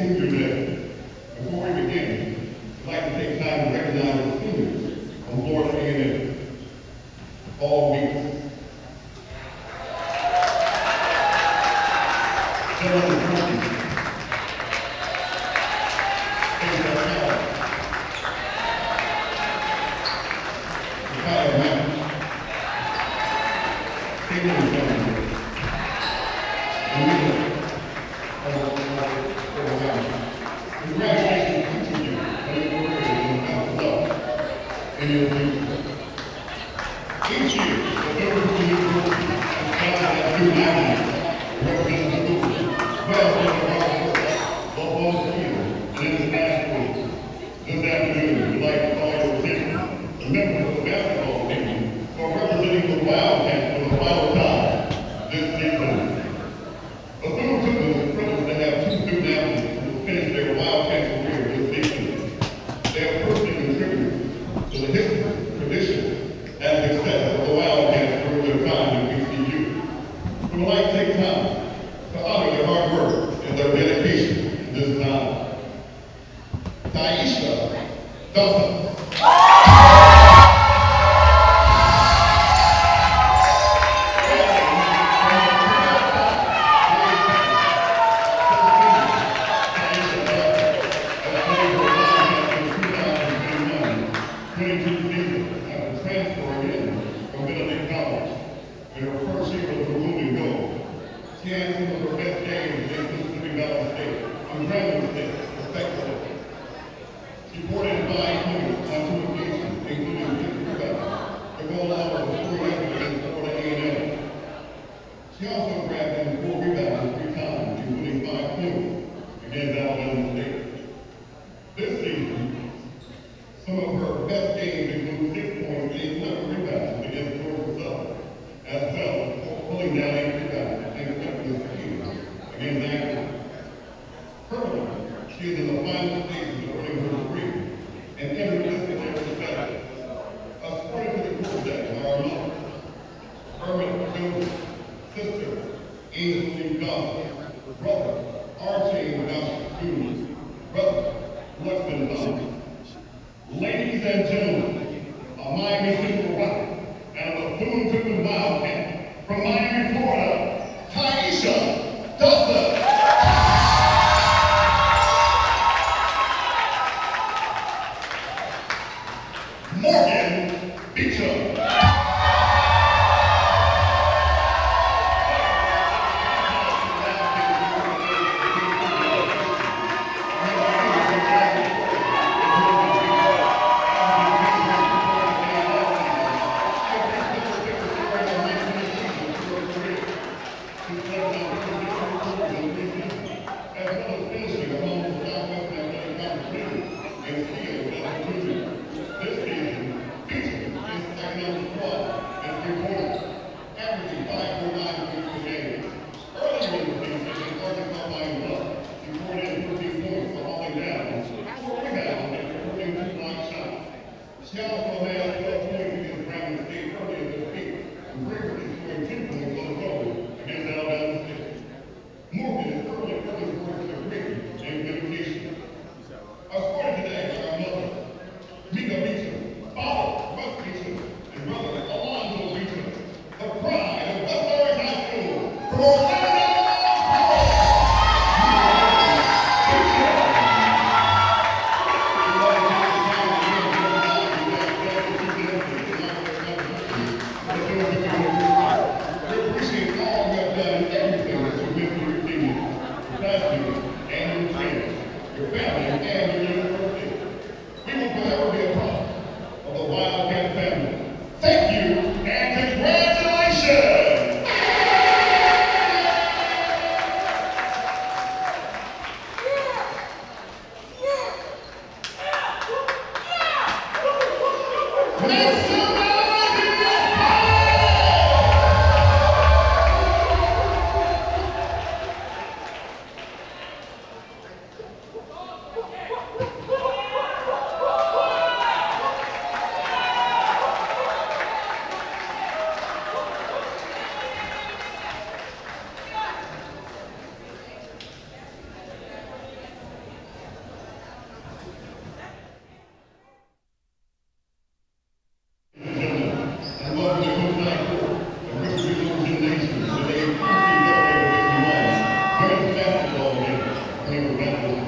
Senior Day. Before we begin, I'd like to take time to recognize the seniors on Florida A&M. All weeks.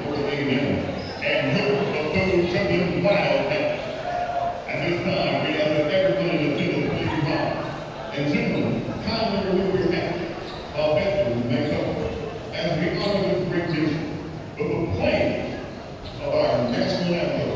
Florida A&M and host of Bethune-Cookman Wildcats. At this time, we ask that everyone in the field please rise. And gentlemen, kindly remove your hats while veterans make up as we honor this great nation with the playing of our national anthem.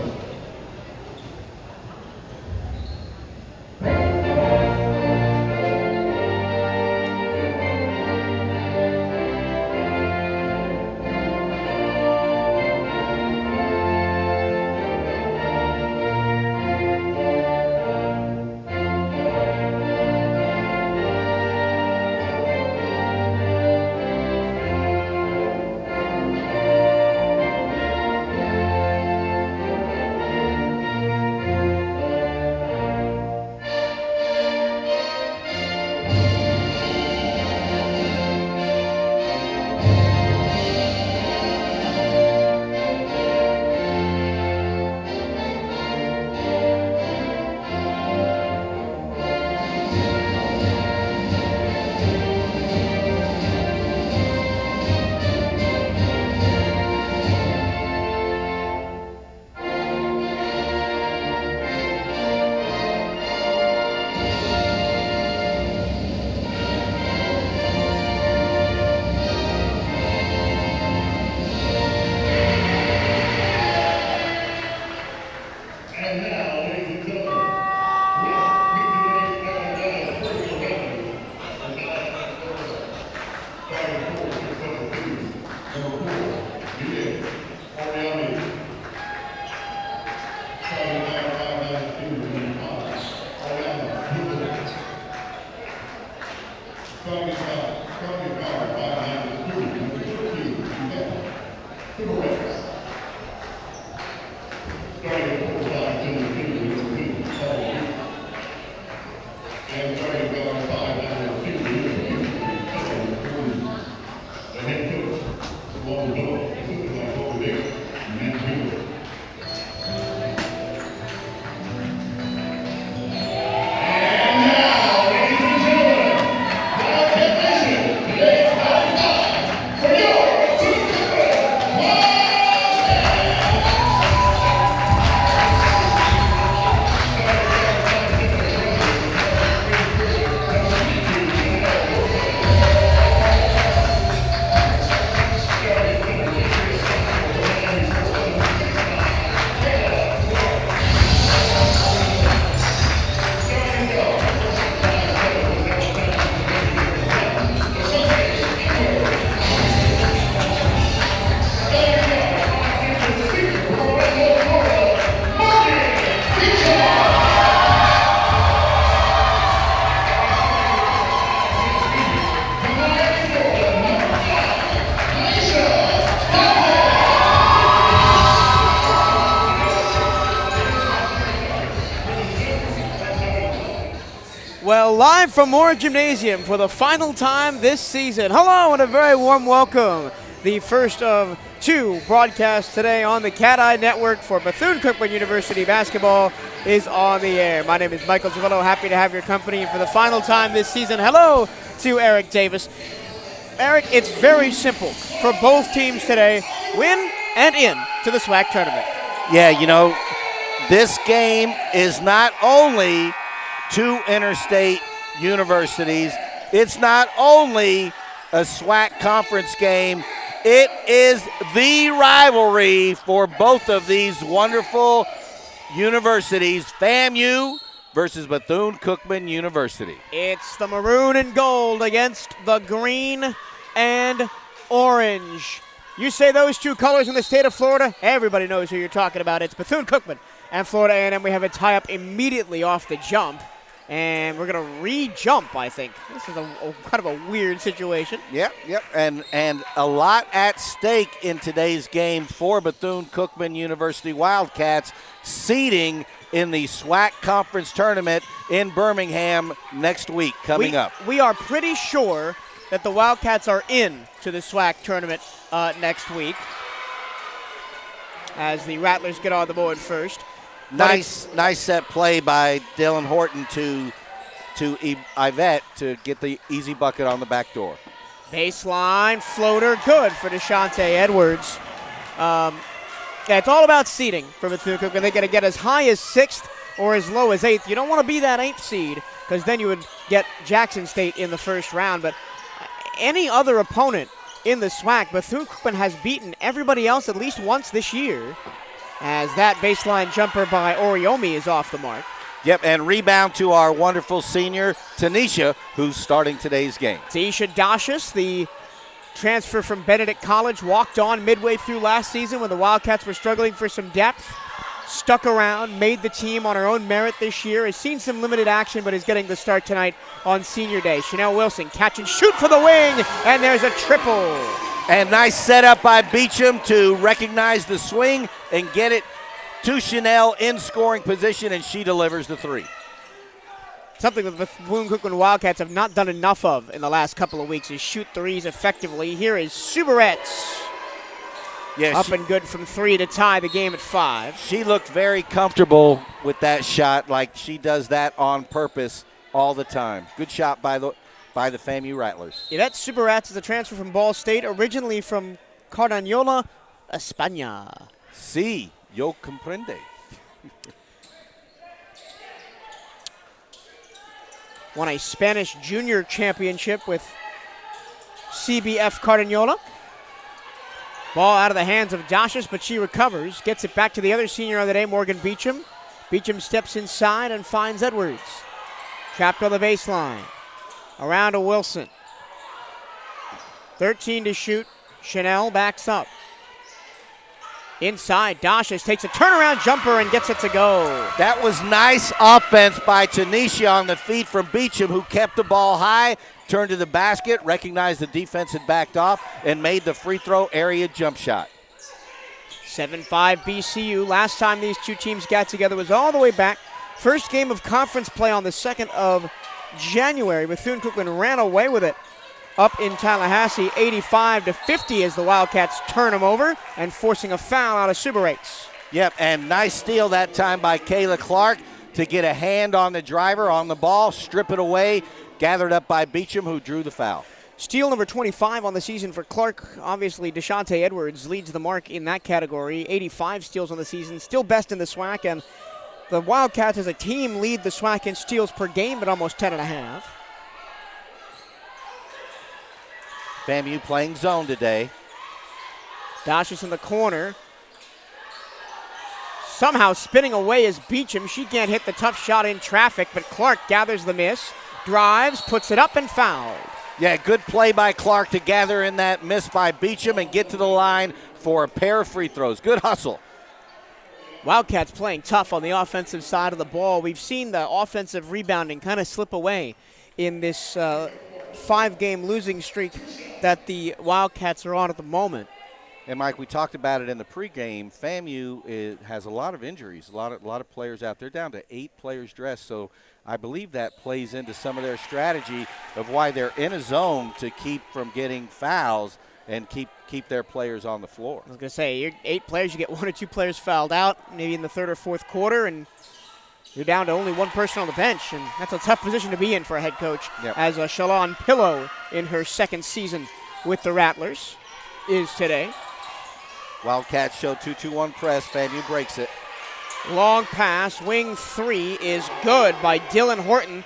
Well, live from Moore Gymnasium for the final time this season. Hello and a very warm welcome. The first of two broadcasts today on the Cat Eye Network for Bethune-Cookman University basketball is on the air. My name is Michael Givello. Happy to have your company for the final time this season. Hello to Eric Davis. Eric, it's very simple for both teams today. Win and in to the SWAC tournament. Yeah, you know, this game is not only two interstate universities. It's not only a SWAC conference game. It is the rivalry for both of these wonderful universities, FAMU versus Bethune-Cookman University. It's the maroon and gold against the green and orange. You say those two colors in the state of Florida, everybody knows who you're talking about. It's Bethune-Cookman and Florida A&M. We have a tie-up immediately off the jump. And we're going to re-jump, I think. This is a kind of a weird situation. Yep. And a lot at stake in today's game for Bethune-Cookman University Wildcats, seeding in the SWAC Conference Tournament in Birmingham next week coming up. We are pretty sure that the Wildcats are in to the SWAC Tournament next week as the Rattlers get on the board first. Nice set play by Dylan Horton to Yvette to get the easy bucket on the back door. Baseline floater, good for DeShante Edwards. Yeah, it's all about seeding for Bethune-Cookman. They're going to get as high as 6th or as low as 8th. You don't want to be that 8th seed because then you would get Jackson State in the first round. But any other opponent in the SWAC, Bethune-Cookman has beaten everybody else at least once this year, as that baseline jumper by Oriomi is off the mark. Yep, and rebound to our wonderful senior, Tanisha, who's starting today's game. Taisha Dashus, the transfer from Benedict College, walked on midway through last season when the Wildcats were struggling for some depth. Stuck around, made the team on her own merit this year, has seen some limited action, but is getting the start tonight on senior day. Chanel Wilson, catch and shoot for the wing, and there's a triple. And nice setup by Beecham to recognize the swing and get it to Chanel in scoring position, and she delivers the 3. Something that the Bethune-Cookman Wildcats have not done enough of in the last couple of weeks is shoot threes effectively. Here is Subaretz. Yeah, up and good from 3 to tie the game at 5. She looked very comfortable with that shot, like she does that on purpose all the time. Good shot by the FAMU Rattlers. Yvette Subaretz is a transfer from Ball State, originally from Cardañola, España. Sí, yo comprende. Won a Spanish junior championship with CBF Cardañola. Ball out of the hands of Dashus, but she recovers. Gets it back to the other senior of the day, Morgan Beecham. Beecham steps inside and finds Edwards. Trapped on the baseline. Around to Wilson. 13 to shoot. Chanel backs up. Inside, Dashus takes a turnaround jumper and gets it to go. That was nice offense by Tanisha on the feed from Beecham, who kept the ball high, turned to the basket, recognized the defense had backed off, and made the free throw area jump shot. 7-5 BCU. Last time these two teams got together was all the way back. First game of conference play on the 2nd of January. Bethune-Cookman ran away with it up in Tallahassee, 85-50 as the Wildcats turn them over and forcing a foul out of Subaretz. Yep, and nice steal that time by Kayla Clark to get a hand on the driver on the ball, strip it away, gathered up by Beecham, who drew the foul. Steal number 25 on the season for Clark. Obviously, Deshante Edwards leads the mark in that category. 85 steals on the season, still best in the SWAC, and the Wildcats as a team lead the SWAC in steals per game at almost 10.5. FAMU playing zone today. Dashus in the corner. Somehow spinning away is Beecham. She can't hit the tough shot in traffic, but Clark gathers the miss, drives, puts it up, and fouled. Yeah, good play by Clark to gather in that miss by Beecham and get to the line for a pair of free throws. Good hustle. Wildcats playing tough on the offensive side of the ball. We've seen the offensive rebounding kind of slip away in this 5-game losing streak that the Wildcats are on at the moment. And Mike, we talked about it in the pregame. FAMU has a lot of injuries, a lot of players out there, down to 8 players dressed. So I believe that plays into some of their strategy of why they're in a zone to keep from getting fouls and keep their players on the floor. I was going to say, you're 8 players, you get 1 or 2 players fouled out, maybe in the 3rd or 4th quarter, and you're down to only 1 person on the bench, and that's a tough position to be in for a head coach. Yep. As Shalon Pillow in her 2nd season with the Rattlers is today. Wildcats show 2-2-1 press. FAMU breaks it. Long pass, wing 3 is good by Dylan Horton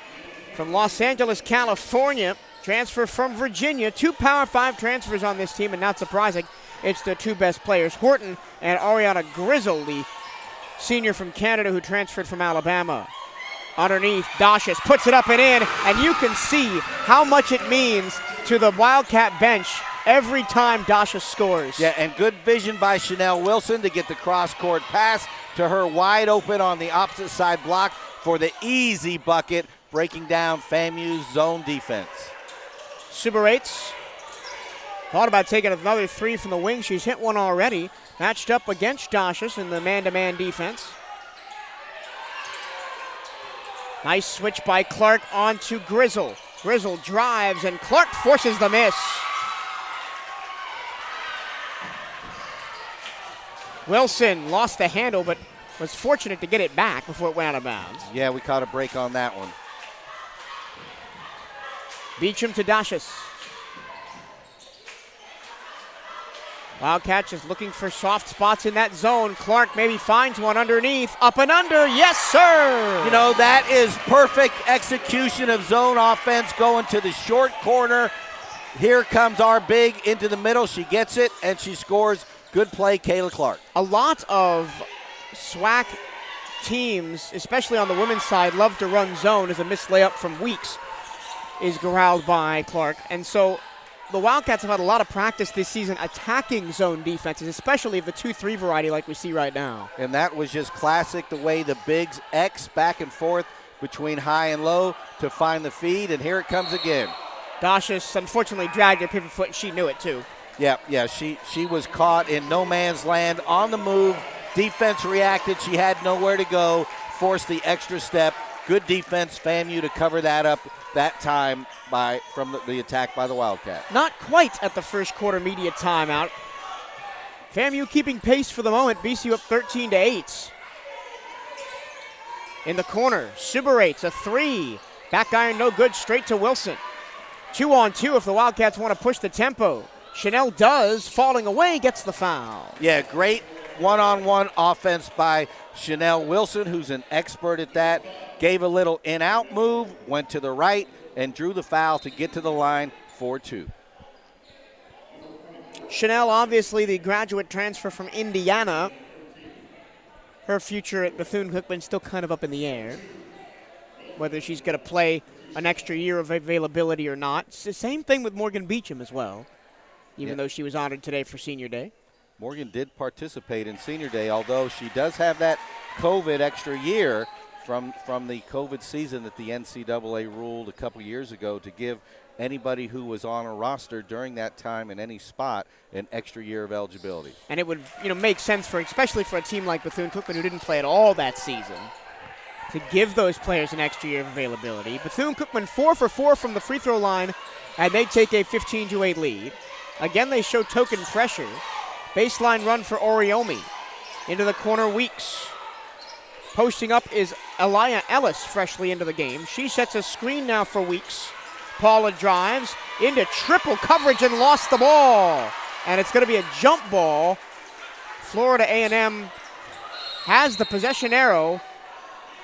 from Los Angeles, California. Transfer from Virginia. 2 Power 5 transfers on this team, and not surprising, it's the 2 best players, Horton and Ariana Grizzle, the senior from Canada who transferred from Alabama. Underneath, Dashus puts it up and in, and you can see how much it means to the Wildcat bench every time Dashus scores. Yeah, and good vision by Chanel Wilson to get the cross-court pass to her wide open on the opposite side block for the easy bucket, breaking down FAMU's zone defense. Subaretz thought about taking another 3 from the wing. She's hit 1 already. Matched up against Dashus in the man-to-man defense. Nice switch by Clark onto Grizzle. Grizzle drives, and Clark forces the miss. Wilson lost the handle, but was fortunate to get it back before it went out of bounds. Yeah, we caught a break on that one. Beecham to Dashus. Wildcats just looking for soft spots in that zone. Clark maybe finds one underneath. Up and under. Yes, sir. You know, that is perfect execution of zone offense going to the short corner. Here comes our big into the middle. She gets it, and she scores. Good play, Kayla Clark. A lot of SWAC teams, especially on the women's side, love to run zone as a missed layup from Weeks is corralled by Clark. And so the Wildcats have had a lot of practice this season attacking zone defenses, especially of the 2-3 variety like we see right now. And that was just classic, the way the bigs X back and forth between high and low to find the feed, and here it comes again. Dashus unfortunately dragged her pivot foot, and she knew it too. Yeah, she was caught in no man's land on the move. Defense reacted. She had nowhere to go, forced the extra step. Good defense, FAMU, to cover that up that time from the attack by the Wildcat. Not quite at the first quarter media timeout. FAMU keeping pace for the moment. BCU up 13-8. In the corner, Subarates a 3. Back iron no good, straight to Wilson. 2-on-2 if the Wildcats want to push the tempo. Chanel does, falling away, gets the foul. Yeah, great one-on-one offense by Chanel Wilson, who's an expert at that. Gave a little in-out move, went to the right, and drew the foul to get to the line for 2. Chanel, obviously the graduate transfer from Indiana. Her future at Bethune-Cookman still kind of up in the air, whether she's going to play an extra year of availability or not. It's the same thing with Morgan Beecham as well, even though she was honored today for Senior Day. Morgan did participate in Senior Day, although she does have that COVID extra year from the COVID season that the NCAA ruled a couple years ago to give anybody who was on a roster during that time in any spot an extra year of eligibility. And it would make sense especially for a team like Bethune-Cookman who didn't play at all that season to give those players an extra year of availability. Bethune-Cookman 4 for 4 from the free throw line, and they take a 15-8 lead. Again, they show token pressure. Baseline run for Oriomi. Into the corner, Weeks. Posting up is Elia Ellis, freshly into the game. She sets a screen now for Weeks. Paula drives into triple coverage and lost the ball. And it's going to be a jump ball. Florida A&M has the possession arrow,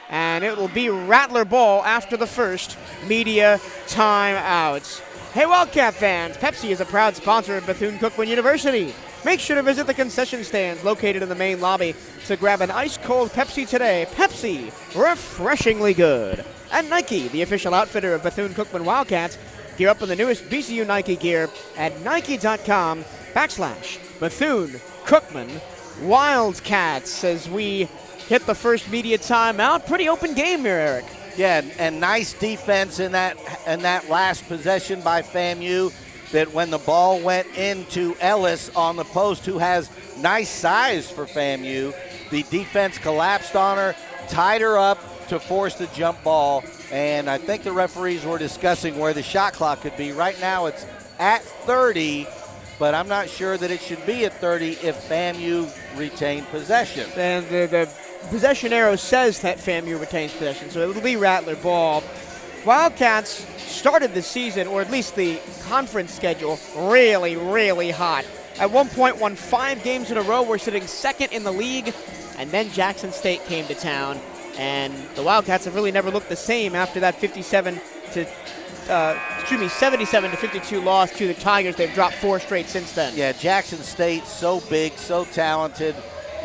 and it will be Rattler ball after the first media timeouts. Hey, Wildcat fans, Pepsi is a proud sponsor of Bethune-Cookman University. Make sure to visit the concession stands located in the main lobby to grab an ice-cold Pepsi today. Pepsi, refreshingly good. And Nike, the official outfitter of Bethune-Cookman Wildcats. Gear up in the newest BCU Nike gear at nike.com/Bethune-Cookman Wildcats as we hit the first media timeout. Pretty open game here, Eric. Yeah, and nice defense in that last possession by FAMU, that when the ball went into Ellis on the post, who has nice size for FAMU, the defense collapsed on her, tied her up to force the jump ball, and I think the referees were discussing where the shot clock could be. Right now it's at 30, but I'm not sure that it should be at 30 if FAMU retained possession. And the possession arrow says that FAMU retains possession, so it'll be Rattler ball. Wildcats started the season, or at least the conference schedule, really, really hot. At one point, won 5 games in a row. We're sitting second in the league, and then Jackson State came to town, and the Wildcats have really never looked the same after that 77 to 52 loss to the Tigers. They've dropped 4 straight since then. Yeah, Jackson State, so big, so talented.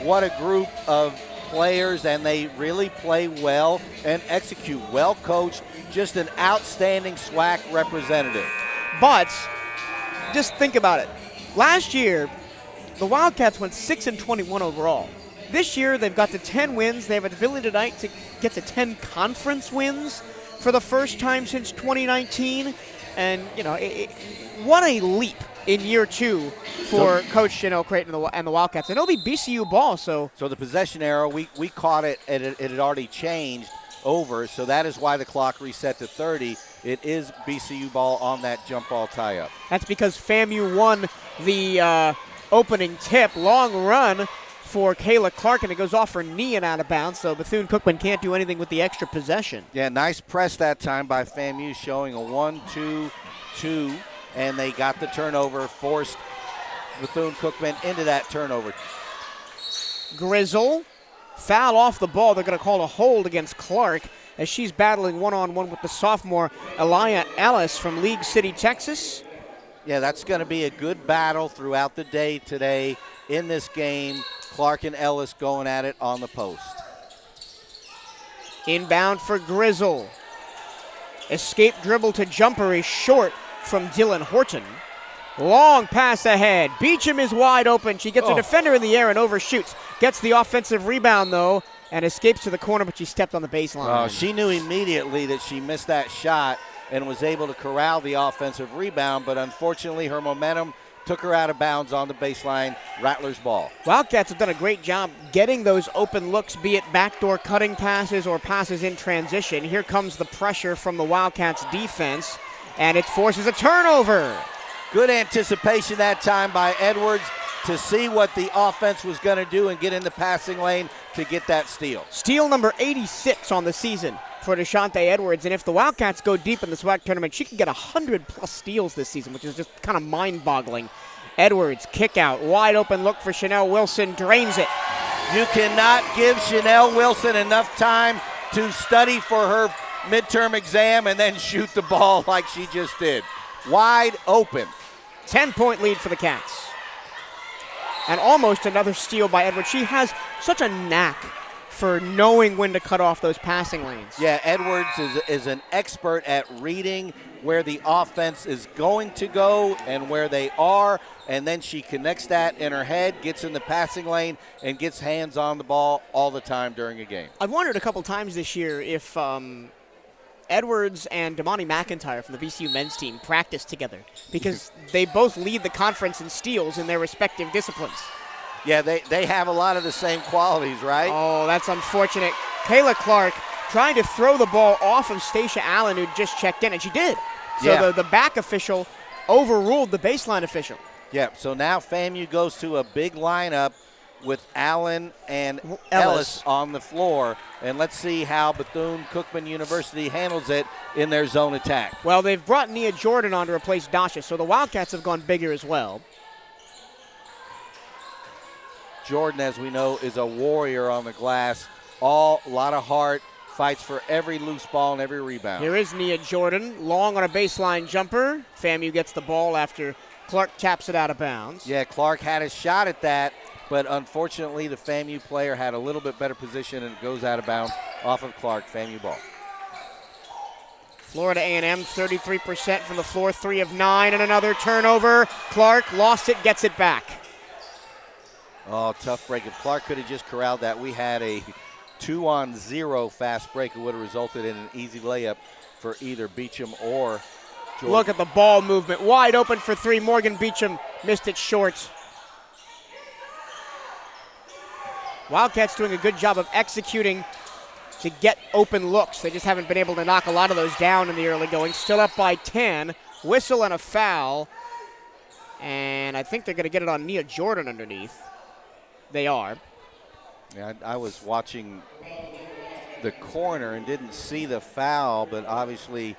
What a group of players, and they really play well and execute. Well coached, just an outstanding SWAC representative. But just think about it. Last year, the Wildcats went 6-21 overall. This year, they've got to 10 wins. They have an ability tonight to get to 10 conference wins for the first time since 2019. And, what a leap in year 2 for Coach Chanel Creighton and the Wildcats. And it'll be BCU ball, so the possession arrow, we caught it, and it had already changed over, so that is why the clock reset to 30. It is BCU ball on that jump ball tie-up. That's because FAMU won the opening tip. Long run for Kayla Clark, and it goes off her knee and out of bounds, so Bethune-Cookman can't do anything with the extra possession. Yeah, nice press that time by FAMU, showing a 1-2-2, and they got the turnover, forced Bethune-Cookman into that turnover. Grizzle, foul off the ball. They're going to call a hold against Clark as she's battling one-on-one with the sophomore Elia Ellis from League City, Texas. Yeah, that's going to be a good battle throughout the day today in this game. Clark and Ellis going at it on the post. Inbound for Grizzle. Escape dribble to jumper is short from Dylan Horton. Long pass ahead. Beecham is wide open. She gets a defender in the air and overshoots. Gets the offensive rebound, though, and escapes to the corner, but she stepped on the baseline. She knew immediately that she missed that shot and was able to corral the offensive rebound, but unfortunately her momentum took her out of bounds on the baseline. Rattlers ball. Wildcats have done a great job getting those open looks, be it backdoor cutting passes or passes in transition. Here comes the pressure from the Wildcats defense, and it forces a turnover. Good anticipation that time by Edwards to see what the offense was going to do and get in the passing lane to get that steal. Steal number 86 on the season for Deshante Edwards, and if the Wildcats go deep in the SWAC tournament, she could get 100+ steals this season, which is just kind of mind-boggling. Edwards, kick out, wide open look for Chanel Wilson, drains it. You cannot give Chanel Wilson enough time to study for her midterm exam and then shoot the ball like she just did. Wide open. 10-point lead for the Cats. And almost another steal by Edwards. She has such a knack for knowing when to cut off those passing lanes. Yeah, Edwards is an expert at reading where the offense is going to go and where they are, and then she connects that in her head, gets in the passing lane, and gets hands on the ball all the time during a game. I've wondered a couple times this year if Edwards and Damani McIntyre from the VCU men's team practice together, because they both lead the conference in steals in their respective disciplines. Yeah, they have a lot of the same qualities, right? Oh, that's unfortunate. Kayla Clark trying to throw the ball off of Stacia Allen, who just checked in, and she did. So the back official overruled the baseline official. Yeah, so now FAMU goes to a big lineup with Allen and Ellis on the floor. And let's see how Bethune-Cookman University handles it in their zone attack. Well, they've brought Nia Jordan on to replace Dasha, so the Wildcats have gone bigger as well. Jordan, as we know, is a warrior on the glass. A lot of heart, fights for every loose ball and every rebound. Here is Nia Jordan, long on a baseline jumper. FAMU gets the ball after Clark taps it out of bounds. Yeah, Clark had a shot at that, but unfortunately the FAMU player had a little bit better position and it goes out of bounds off of Clark. FAMU ball. Florida A&M 33% from the floor, 3 of 9, and another turnover. Clark lost it, gets it back. Oh, tough break. If Clark could have just corralled that, we had a 2-on-0 fast break. It would have resulted in an easy layup for either Beecham or Jordan. Look at the ball movement. Wide open for 3. Morgan Beecham missed it short. Wildcats doing a good job of executing to get open looks. They just haven't been able to knock a lot of those down in the early going. Still up by 10. Whistle and a foul. And I think they're going to get it on Nia Jordan underneath. They are. Yeah, I was watching the corner and didn't see the foul, but obviously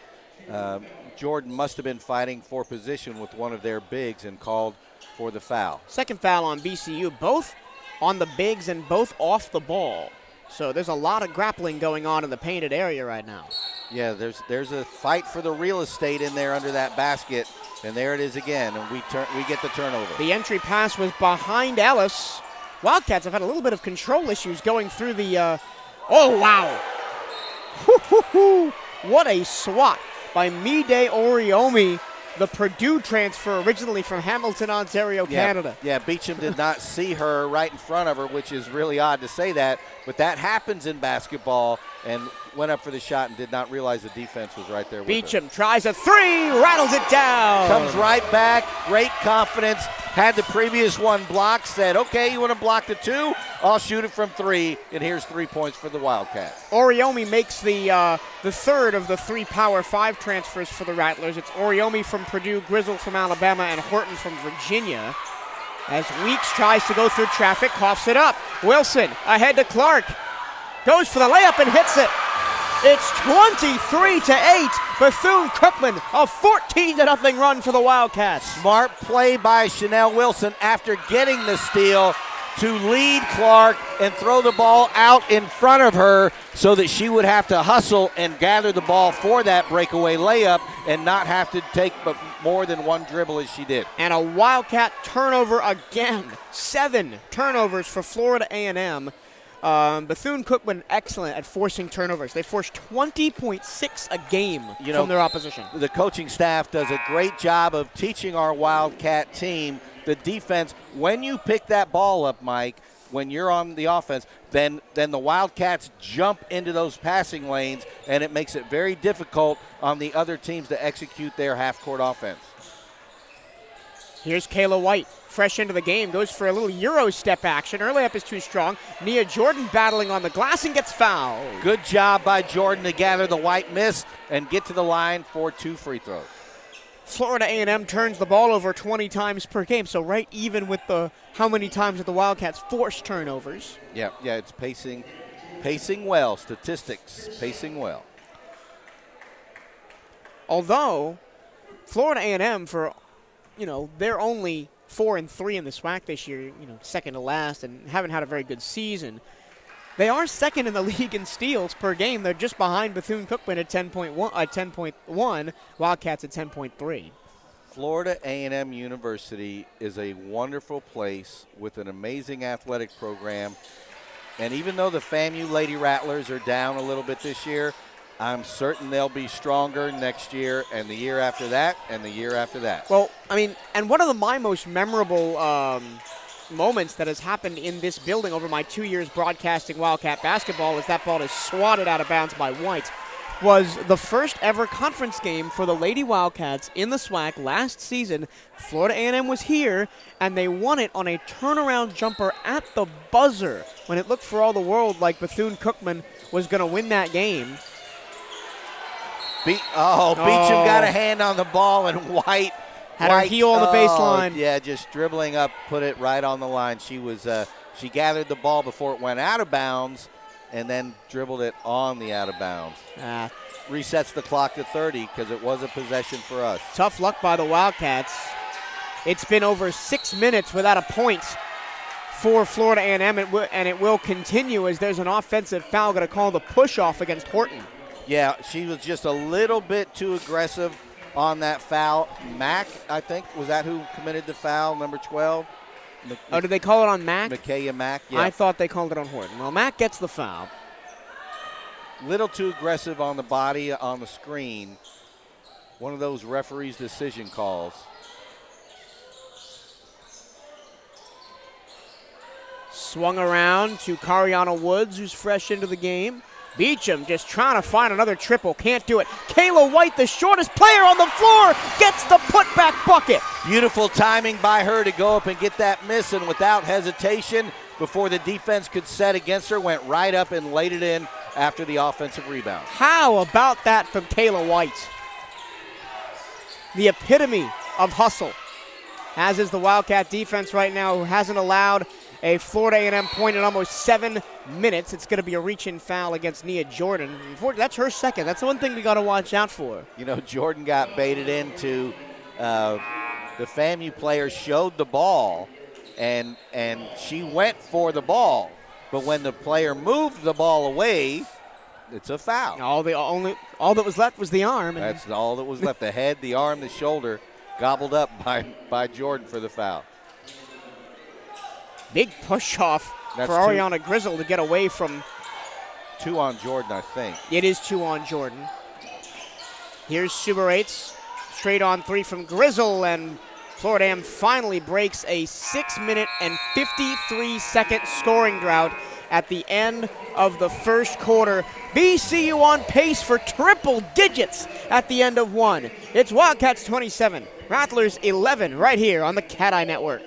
Jordan must have been fighting for position with one of their bigs and called for the foul. Second foul on BCU, both on the bigs and both off the ball. So there's a lot of grappling going on in the painted area right now. Yeah, there's a fight for the real estate in there under that basket, and there it is again, and we get the turnover. The entry pass was behind Ellis. Wildcats have had a little bit of control issues going through the, oh, wow. What a swat by Mide Oriomi, the Purdue transfer originally from Hamilton, Ontario, Canada. Yeah, Beecham did not see her right in front of her, which is really odd to say that, but that happens in basketball, and went up for the shot and did not realize the defense was right there with Beecham tries a 3, rattles it down. Comes right back, great confidence, had the previous one blocked, said, okay, you want to block the 2? I'll shoot it from 3, and here's 3 points for the Wildcats. Oriomi makes the third of the 3 Power 5 transfers for the Rattlers. It's Oriomi from Purdue, Grizzle from Alabama, and Horton from Virginia. As Weeks tries to go through traffic, coughs it up. Wilson ahead to Clark. Goes for the layup and hits it. It's 23-8. Bethune-Cookman, a 14-0 run for the Wildcats. Smart play by Chanel Wilson after getting the steal to lead Clark and throw the ball out in front of her so that she would have to hustle and gather the ball for that breakaway layup and not have to take but more than one dribble as she did. And a Wildcat turnover again. 7 turnovers for Florida A&M. Bethune-Cookman excellent at forcing turnovers. They forced 20.6 a game from their opposition. The coaching staff does a great job of teaching our Wildcat team the defense. When you pick that ball up, Mike, when you're on the offense, then the Wildcats jump into those passing lanes, and it makes it very difficult on the other teams to execute their half-court offense. Here's Kayla White, fresh into the game, goes for a little Euro step action. Her layup is too strong. Nia Jordan battling on the glass and gets fouled. Good job by Jordan to gather the white miss and get to the line for 2 free throws. Florida A&M turns the ball over 20 times per game, so right even with the how many times that the Wildcats force turnovers. Yeah, it's pacing well, statistics, pacing well. Although Florida A&M, they're only 4-3 in the SWAC this year, second to last, and haven't had a very good season. They are second in the league in steals per game. They're just behind Bethune-Cookman at 10.1, Wildcats at 10.3. Florida A&M University is a wonderful place with an amazing athletic program. And even though the FAMU Lady Rattlers are down a little bit this year, I'm certain they'll be stronger next year and the year after that and the year after that. Well, and one of my most memorable moments that has happened in this building over my 2 years broadcasting Wildcat basketball as that ball is swatted out of bounds by White was the first ever conference game for the Lady Wildcats in the SWAC last season. Florida A&M was here, and they won it on a turnaround jumper at the buzzer when it looked for all the world like Bethune-Cookman was going to win that game. Beecham got a hand on the ball, and White had her heel on the baseline. Yeah, just dribbling up, put it right on the line. She gathered the ball before it went out of bounds and then dribbled it on the out of bounds. Resets the clock to 30 because it was a possession for us. Tough luck by the Wildcats. It's been over 6 minutes without a point for Florida A&M, and it will continue as there's an offensive foul going to call the push-off against Horton. Yeah, she was just a little bit too aggressive on that foul. Mack, I think, was that who committed the foul, number 12? Did they call it on Mack? Micaiah Mack, yeah. I thought they called it on Horton. Well, Mack gets the foul. Little too aggressive on the body on the screen. One of those referee's decision calls. Swung around to Cariana Woods, who's fresh into the game. Beecham just trying to find another triple. Can't do it. Kayla White, the shortest player on the floor, gets the putback bucket. Beautiful timing by her to go up and get that miss, and without hesitation, before the defense could set against her, went right up and laid it in after the offensive rebound. How about that from Kayla White? The epitome of hustle, as is the Wildcat defense right now, who hasn't allowed a Florida A&M point in almost 7 minutes. It's going to be a reach-in foul against Nia Jordan. That's her second. That's the one thing we got to watch out for. Jordan got baited into the FAMU player showed the ball, and she went for the ball. But when the player moved the ball away, it's a foul. All that was left was the arm. That's all that was left. The head, the arm, the shoulder, gobbled up by Jordan for the foul. Big push-off for Ariana Grizzle to get away from. 2 on Jordan, I think. It is 2 on Jordan. Here's Subarates. Straight on 3 from Grizzle, and Florida A&M finally breaks a 6-minute and 53-second scoring drought at the end of the first quarter. BCU on pace for triple digits at the end of 1. It's Wildcats 27, Rattlers 11 right here on the Cat Eye Network.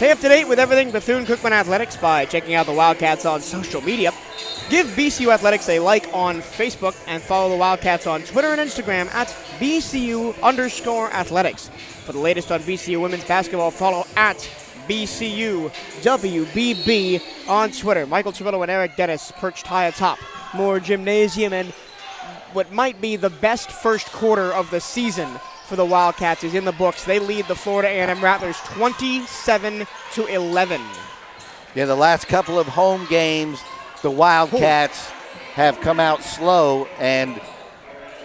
Stay up to date with everything Bethune-Cookman Athletics by checking out the Wildcats on social media. Give BCU Athletics a like on Facebook and follow the Wildcats on Twitter and Instagram at BCU_athletics. For the latest on BCU women's basketball, follow at BCU WBB on Twitter. Michael Cirillo and Eric Dennis perched high atop Moore Gymnasium, and what might be the best first quarter of the season for the Wildcats is in the books. They lead the Florida A&M Rattlers 27-11. Yeah, the last couple of home games, the Wildcats have come out slow, and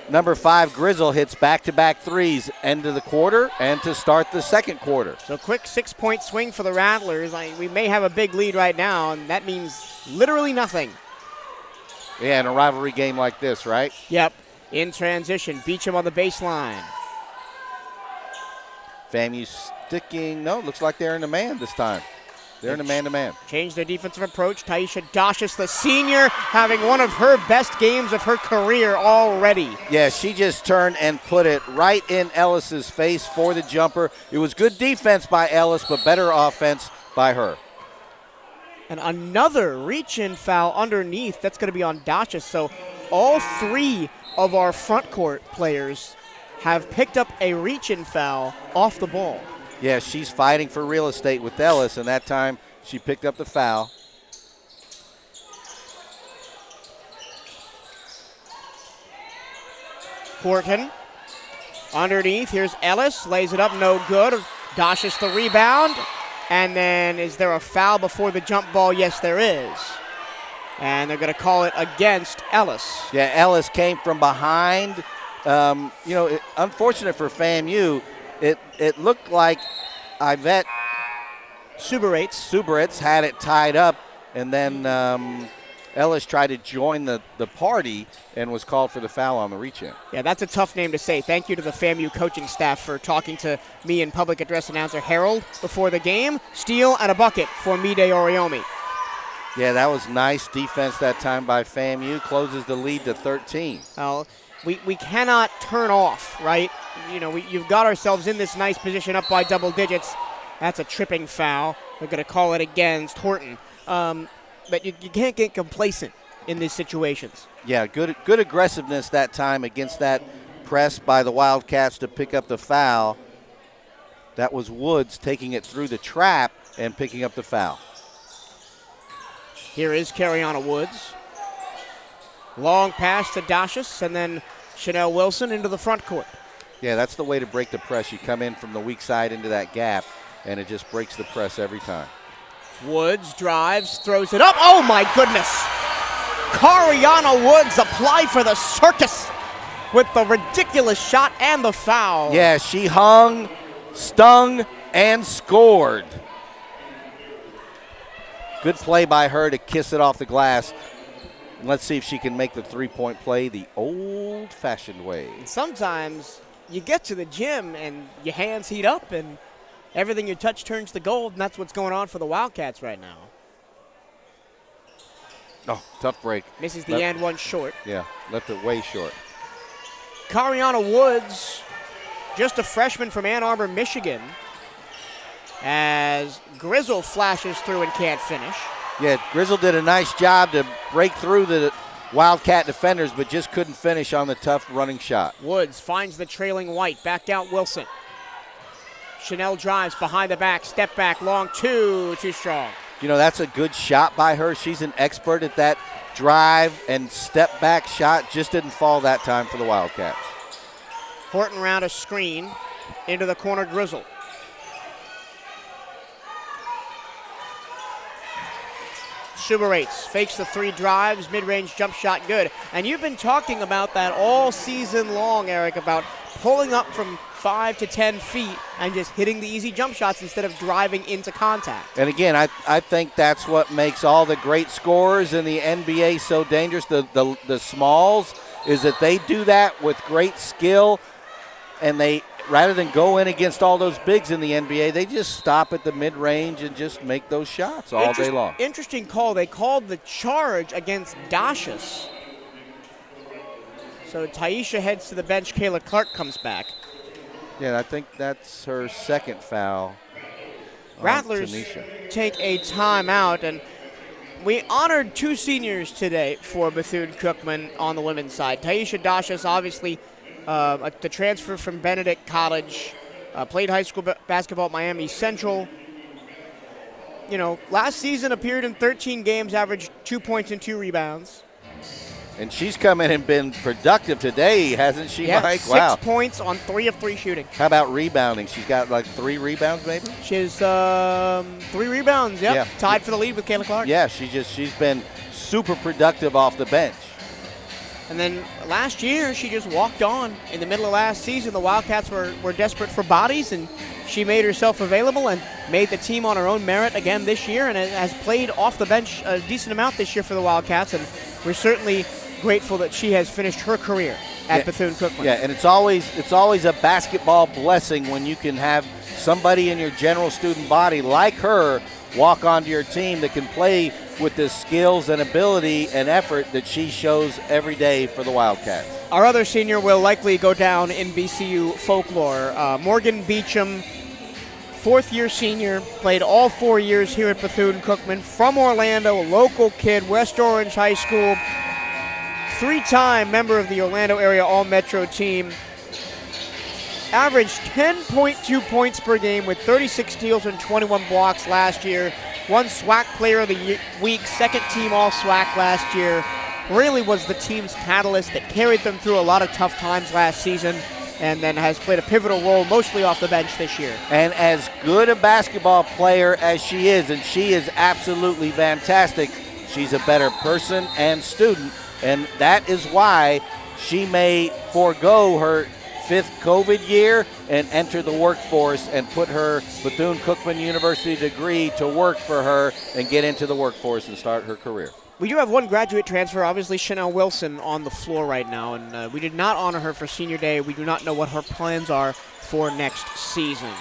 number 5 Grizzle hits back-to-back threes end of the quarter and to start the second quarter. So quick 6-point swing for the Rattlers. We may have a big lead right now, and that means literally nothing. Yeah, in a rivalry game like this, right? Yep. In transition, Beecham on the baseline. FAMU sticking, no, looks like they're in the man this time. They're in a man-to-man. Change their defensive approach. Taisha Dashis, the senior, having one of her best games of her career already. Yeah, she just turned and put it right in Ellis's face for the jumper. It was good defense by Ellis, but better offense by her. And another reach-in foul underneath. That's going to be on Dashis. So all 3 of our front court players have picked up a reach-in foul off the ball. Yeah, she's fighting for real estate with Ellis, and that time she picked up the foul. Horton underneath. Here's Ellis. Lays it up. No good. Dashis the rebound. And then is there a foul before the jump ball? Yes, there is. And they're going to call it against Ellis. Yeah, Ellis came from behind. Unfortunate for FAMU, it looked like Yvette Suberitz had it tied up, and then Ellis tried to join the party and was called for the foul on the reach-in. Yeah, that's a tough name to say. Thank you to the FAMU coaching staff for talking to me and public address announcer Harold before the game. Steal and a bucket for Mide Oriomi. Yeah, that was nice defense that time by FAMU. Closes the lead to 13. Well, we cannot turn off, right? You've got ourselves in this nice position up by double digits. That's a tripping foul. They're going to call it against Horton. But you can't get complacent in these situations. Yeah, good aggressiveness that time against that press by the Wildcats to pick up the foul. That was Woods taking it through the trap and picking up the foul. Here is Cariana Woods. Long pass to Dashis, and then Chanel Wilson into the front court. Yeah, that's the way to break the press. You come in from the weak side into that gap, and it just breaks the press every time. Woods drives, throws it up. Oh, my goodness. Cariana Woods apply for the circus with the ridiculous shot and the foul. Yeah, she hung, stung, and scored. Good play by her to kiss it off the glass. Let's see if she can make the three-point play the old-fashioned way. Sometimes you get to the gym and your hands heat up and everything you touch turns to gold, and that's what's going on for the Wildcats right now. Oh, tough break. Misses the and one short. Yeah, left it way short. Cariana Woods, just a freshman from Ann Arbor, Michigan, as Grizzle flashes through and can't finish. Yeah, Grizzle did a nice job to break through the Wildcat defenders, but just couldn't finish on the tough running shot. Woods finds the trailing White. Back out Wilson. Chanel drives behind the back, step back, long two, too strong. That's a good shot by her. She's an expert at that drive and step back shot. Just didn't fall that time for the Wildcats. Horton round a screen into the corner, Grizzle. Suberitz fakes the 3 drives, mid-range jump shot good. And you've been talking about that all season long, Eric, about pulling up from 5 to 10 feet and just hitting the easy jump shots instead of driving into contact. And again, I think that's what makes all the great scorers in the NBA so dangerous. The smalls is that they do that with great skill, and they, rather than go in against all those bigs in the NBA, they just stop at the mid-range and just make those shots all day long. Interesting call. They called the charge against Dashis. So Taisha heads to the bench. Kayla Clark comes back. Yeah, I think that's her second foul. Rattlers Tanisha. take a timeout, and we honored 2 seniors today for Bethune-Cookman on the women's side. Taisha Dashas, obviously the transfer from Benedict College, played high school basketball at Miami Central. You know, last season appeared in 13 games, averaged 2 points and 2 rebounds. And she's come in and been productive today, hasn't she, Yeah, Mike? 6 points on 3 of 3 shooting. How about rebounding? She's got like 3 rebounds, maybe? She has 3 rebounds, yep. Yeah. Tied for the lead with Kayla Clark. Yeah, she's been super productive off the bench. And then last year, she just walked on. In the middle of last season, the Wildcats were desperate for bodies, and she made herself available and made the team on her own merit again this year, and has played off the bench a decent amount this year for the Wildcats, and we're certainly grateful that she has finished her career at Bethune-Cookman. Yeah, and it's always a basketball blessing when you can have somebody in your general student body like her walk onto your team that can play with the skills and ability and effort that she shows every day for the Wildcats. Our other senior will likely go down in BCU folklore. Morgan Beecham, 4th-year senior, played all 4 years here at Bethune-Cookman, from Orlando, a local kid, West Orange High School, 3-time member of the Orlando area All-Metro team. Averaged 10.2 points per game with 36 steals and 21 blocks last year. Won SWAC Player of the Week, 2nd team All-SWAC last year. Really was the team's catalyst that carried them through a lot of tough times last season, and then has played a pivotal role mostly off the bench this year. And as good a basketball player as she is, and she is absolutely fantastic, she's a better person and student. And that is why she may forego her 5th COVID year and enter the workforce and put her Bethune-Cookman University degree to work for her and get into the workforce and start her career. We do have one graduate transfer, obviously Chanel Wilson, on the floor right now, and we did not honor her for senior day. We do not know what her plans are for next season.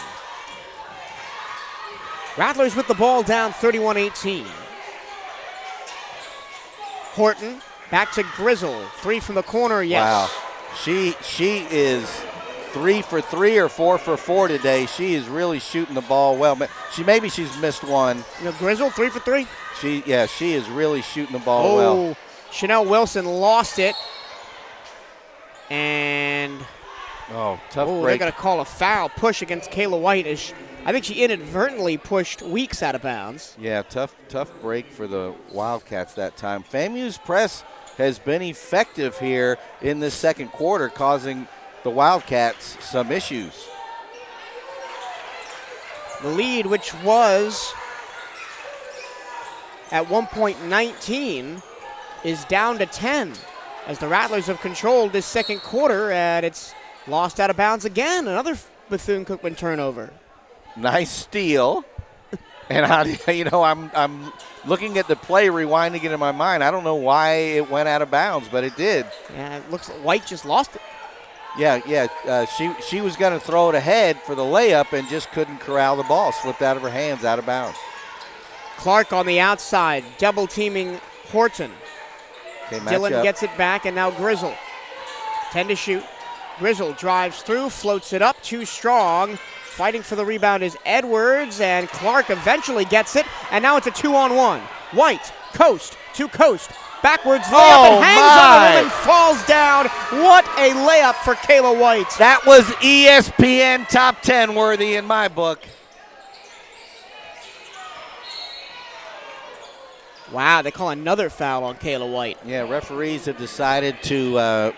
Rattlers with the ball down 31-18. Horton back to Grizzle. 3 from the corner, yes. Wow. She is 3 for 3 or 4 for 4 today. She is really shooting the ball well. Maybe she's missed one. You know, Grizzle 3 for 3. She is really shooting the ball well. Chanel Wilson lost it. And tough break. They're going to call a foul push against Kayla White. I think she inadvertently pushed Weeks out of bounds. Yeah, tough break for the Wildcats that time. FAMU's press has been effective here in this second quarter, causing the Wildcats some issues. The lead, which was at 1.19, is down to 10 as the Rattlers have controlled this second quarter, and it's lost out of bounds again. Another Bethune-Cookman turnover. Nice steal. And I'm looking at the play, rewinding it in my mind. I don't know why it went out of bounds, but it did. Yeah, it looks like White just lost it. Yeah. She was going to throw it ahead for the layup and just couldn't corral the ball. Slipped out of her hands, out of bounds. Clark on the outside, double teaming Horton. Okay, Dillon gets it back, and now Grizzle. 10 to shoot. Grizzle drives through, floats it up, too strong. Fighting for the rebound is Edwards, and Clark eventually gets it, and now it's a 2-on-1. White, coast to coast, backwards layup, and hangs on him and falls down. What a layup for Kayla White. That was ESPN top 10 worthy in my book. Wow, they call another foul on Kayla White. Yeah, referees have decided to,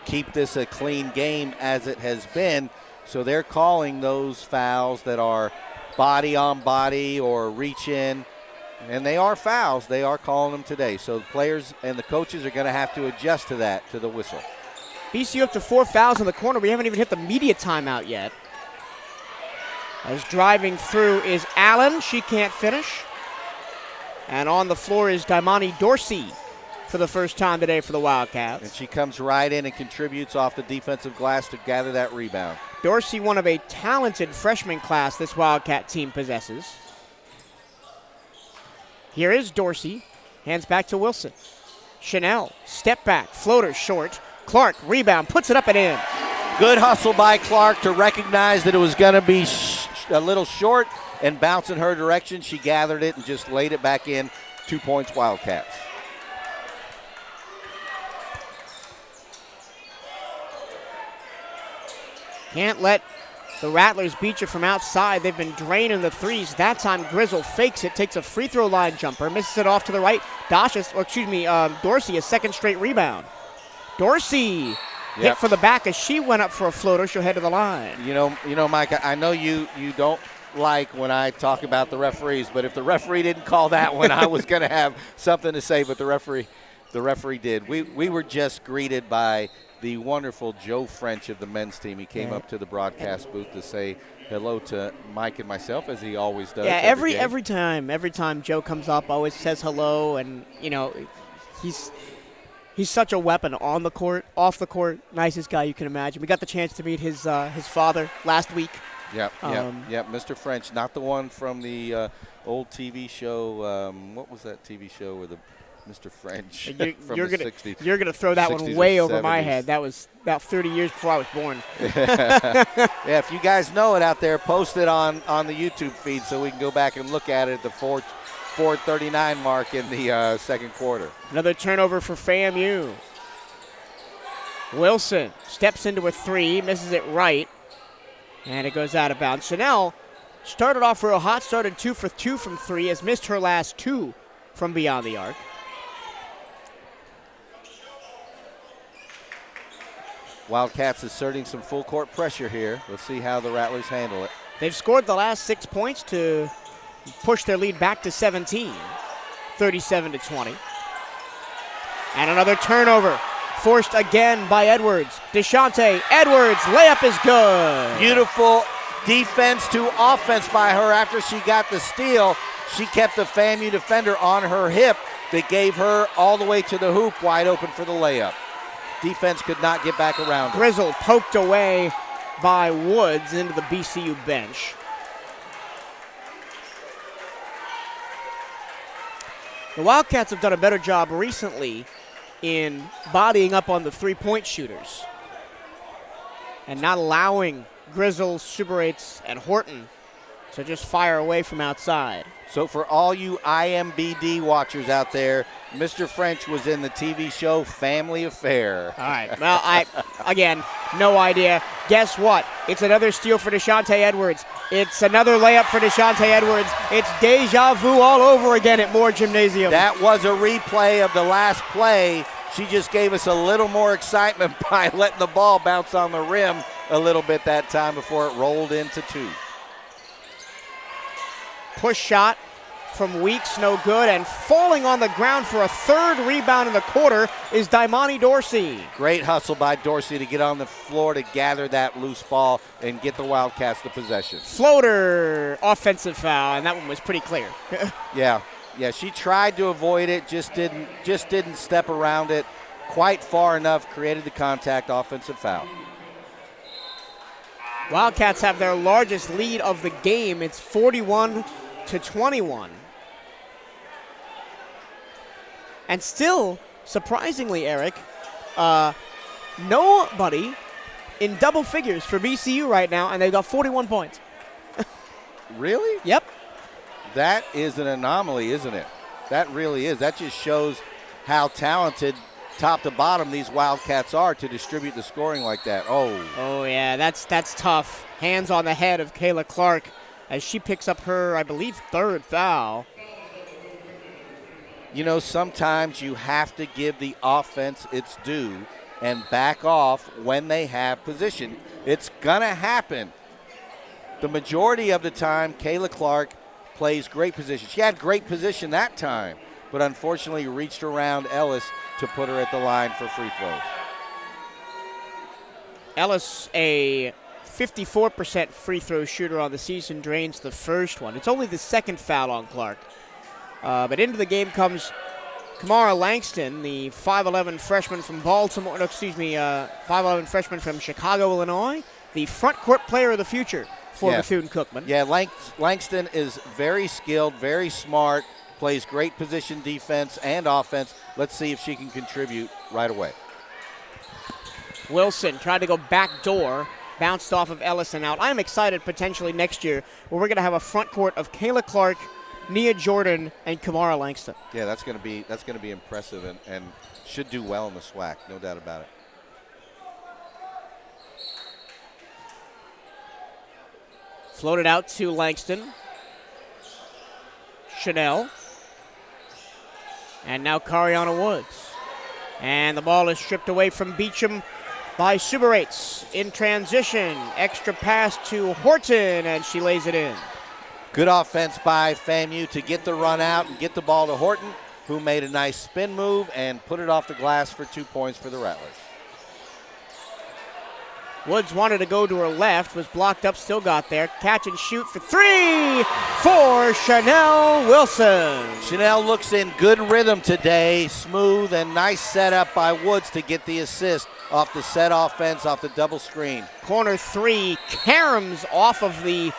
keep this a clean game as it has been. So they're calling those fouls that are body on body or reach in, and they are fouls. They are calling them today. So the players and the coaches are going to have to adjust to that, to the whistle. BCU up to 4 fouls in the corner. We haven't even hit the media timeout yet. As driving through is Allen. She can't finish. And on the floor is Daimani Dorsey for the first time today for the Wildcats. And she comes right in and contributes off the defensive glass to gather that rebound. Dorsey, one of a talented freshman class this Wildcat team possesses. Here is Dorsey. Hands back to Wilson. Chanel, step back, floater short. Clark, rebound, puts it up and in. Good hustle by Clark to recognize that it was going to be a little short and bounce in her direction. She gathered it and just laid it back in. 2 points, Wildcats. Can't let the Rattlers beat you from outside. They've been draining the threes. That time Grizzle fakes it, takes a free throw line jumper, misses it off to the right. Dorsey, a second straight rebound. Dorsey hit for the back as she went up for a floater. She'll head to the line. You know, Mike, I know you don't like when I talk about the referees, but if the referee didn't call that one, I was going to have something to say, but the referee did. We were just greeted by the wonderful Joe French of the men's team. He came up to the broadcast booth to say hello to Mike and myself, as he always does. Yeah, every time Joe comes up, always says hello, and he's such a weapon on the court, off the court, nicest guy you can imagine. We got the chance to meet his father last week. Yep, Mr. French, not the one from the old TV show. What was that TV show with Mr. French from the 60s? You're going to throw that one way over my head. That was about 30 years before I was born. Yeah, if you guys know it out there, post it on the YouTube feed so we can go back and look at it at the 4:39 mark in the second quarter. Another turnover for FAMU. Wilson steps into a three, misses it right, and it goes out of bounds. Chanel started off real hot, started 2 for 2 from three, has missed her last two from beyond the arc. Wildcats asserting some full court pressure here. Let's see how the Rattlers handle it. They've scored the last 6 points to push their lead back to 17, 37-20. And another turnover, forced again by Edwards. DeShante Edwards, layup is good. Beautiful defense to offense by her after she got the steal. She kept the FAMU defender on her hip that gave her all the way to the hoop, wide open for the layup. Defense could not get back around her. Grizzle poked away by Woods into the BCU bench. The Wildcats have done a better job recently in bodying up on the three-point shooters and not allowing Grizzle, Super 8s, and Horton to just fire away from outside. So for all you IMBD watchers out there, Mr. French was in the TV show Family Affair. All right. Well, again, no idea. Guess what? It's another steal for DeShante Edwards. It's another layup for DeShante Edwards. It's deja vu all over again at Moore Gymnasium. That was a replay of the last play. She just gave us a little more excitement by letting the ball bounce on the rim a little bit that time before it rolled into two. Push shot from Weeks, no good, and falling on the ground for a third rebound in the quarter is Daimani Dorsey. Great hustle by Dorsey to get on the floor to gather that loose ball and get the Wildcats the possession. Floater, offensive foul, and that one was pretty clear. Yeah, she tried to avoid it, just didn't step around it quite far enough, created the contact, offensive foul. Wildcats have their largest lead of the game. It's 41-21. And still, surprisingly, Eric, nobody in double figures for BCU right now, and they've got 41 points. Really? Yep. That is an anomaly, isn't it? That really is. That just shows how talented, top to bottom, these Wildcats are to distribute the scoring like that. Oh, yeah, that's tough. Hands on the head of Kayla Clark as she picks up her, I believe, third foul. You know, sometimes you have to give the offense its due and back off when they have position. It's going to happen. The majority of the time, Kayla Clark plays great position. She had great position that time, but unfortunately reached around Ellis to put her at the line for free throws. Ellis, a 54% free throw shooter on the season, drains the first one. It's only the second foul on Clark. But into the game comes Kamara Langston, the 5'11 freshman from 5'11 freshman from Chicago, Illinois, the front court player of the future for Bethune-Cookman. Yeah, Langston is very skilled, very smart, plays great position defense and offense. Let's see if she can contribute right away. Wilson tried to go back door, bounced off of Ellison out. I'm excited potentially next year where we're going to have a front court of Kayla Clark, Nia Jordan, and Kamara Langston. Yeah, that's going to be impressive and should do well in the SWAC, no doubt about it. Floated out to Langston. Chanel. And now Cariana Woods. And the ball is stripped away from Beecham by Subarates. In transition, extra pass to Horton, and she lays it in. Good offense by FAMU to get the run out and get the ball to Horton, who made a nice spin move and put it off the glass for 2 points for the Rattlers. Woods wanted to go to her left, was blocked up, still got there. Catch and shoot for 3 for Chanel Wilson. Chanel looks in good rhythm today, smooth and nice setup by Woods to get the assist off the set offense, off the double screen. Corner 3, caroms off of the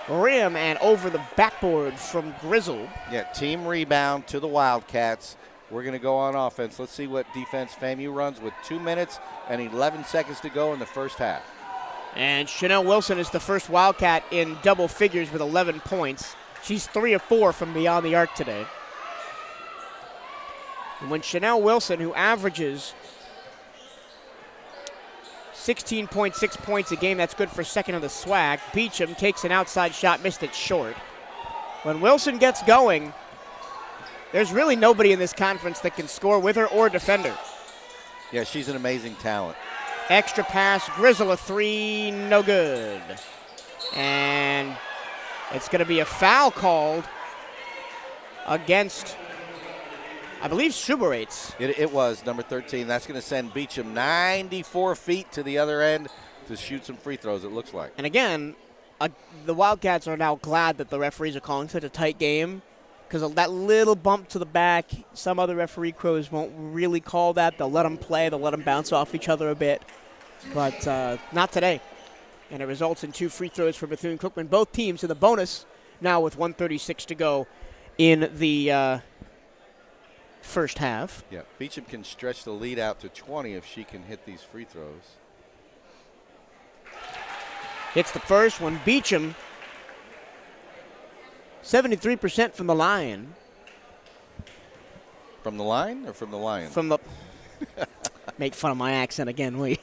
rim and over the backboard from Grizzle. Yeah, team rebound to the Wildcats. We're going to go on offense. Let's see what defense FAMU runs with 2 minutes and 11 seconds to go in the first half. And Chanel Wilson is the first Wildcat in double figures with 11 points. She's 3 of 4 from beyond the arc today. And when Chanel Wilson, who averages 16.6 points a game, that's good for second in the SWAC. Beecham takes an outside shot, missed it short. When Wilson gets going, there's really nobody in this conference that can score with her or defend her. Yeah, she's an amazing talent. Extra pass, Grizzle a 3, no good. And it's going to be a foul called against, I believe, Subarates. It was number 13. That's going to send Beecham 94 feet to the other end to shoot some free throws, it looks like. And again, the Wildcats are now glad that the referees are calling such a tight game, because of that little bump to the back. Some other referee crews won't really call that. They'll let them play. They'll let them bounce off each other a bit. But not today. And it results in 2 free throws for Bethune-Cookman. Both teams in the bonus now with 1:36 to go in the first half. Yeah, Beecham can stretch the lead out to 20 if she can hit these free throws. Hits the first one. Beecham, 73% from the line. From the line or from the Lion? From the make fun of my accent again, will you?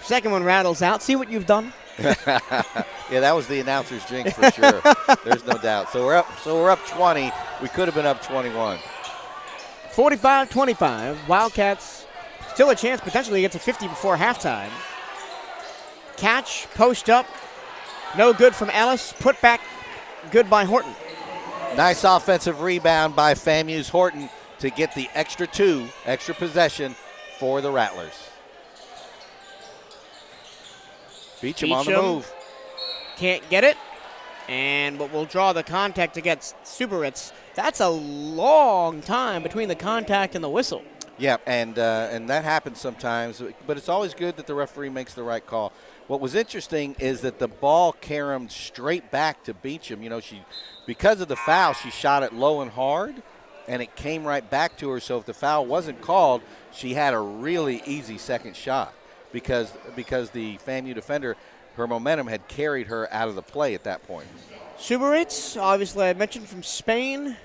Second one rattles out. See what you've done? Yeah, that was the announcer's jinx for sure. There's no doubt. So we're up 20. We could have been up 21. 45-25. Wildcats still a chance potentially to get to 50 before halftime. Catch, post up. No good from Ellis. Put back, good by Horton. Nice offensive rebound by FAMU's Horton to get the extra possession for the Rattlers. Beecham on the move. Can't get it. And but will draw the contact against Subarates. That's a long time between the contact and the whistle. Yeah, and that happens sometimes, but it's always good that the referee makes the right call. What was interesting is that the ball caromed straight back to Beecham. You know, because of the foul, she shot it low and hard, and it came right back to her. So if the foul wasn't called, she had a really easy second shot because the FAMU defender, her momentum had carried her out of the play at that point. Subarates, obviously I mentioned, from Spain.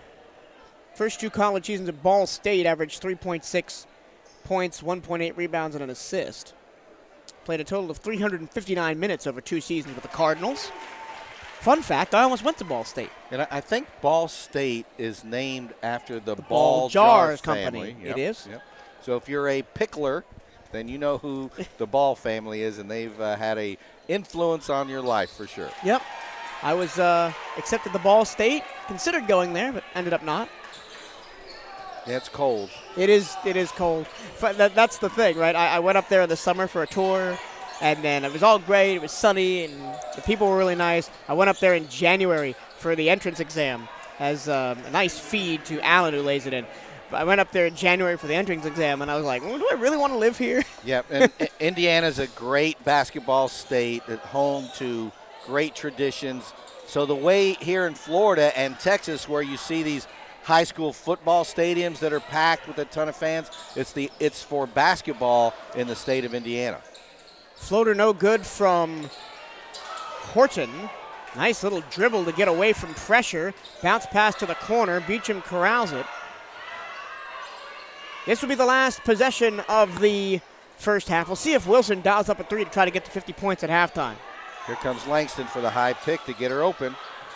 First 2 college seasons at Ball State, averaged 3.6 points, 1.8 rebounds, and an assist. Played a total of 359 minutes over 2 seasons with the Cardinals. Fun fact, I almost went to Ball State. And I think Ball State is named after the Ball Jars Company. Yep, it is. Yep. So if you're a pickler, then you know who the Ball family is, and they've had a influence on your life for sure. Yep. I was accepted to Ball State, considered going there, but ended up not. Yeah, it's cold. It is cold. That's the thing, right? I went up there in the summer for a tour, and then it was all great. It was sunny, and the people were really nice. I went up there in January for the entrance exam as a nice feed to Alan, who lays it in. But I went up there in January for the entrance exam, and I was like, well, do I really want to live here? Yeah, and Indiana's a great basketball state, at home to great traditions. So the way here in Florida and Texas, where you see these high school football stadiums that are packed with a ton of fans. It's for basketball in the state of Indiana. Floater no good from Horton. Nice little dribble to get away from pressure. Bounce pass to the corner. Beecham corrals it. This will be the last possession of the first half. We'll see if Wilson dials up a three to try to get to 50 points at halftime. Here comes Langston for the high pick to get her open.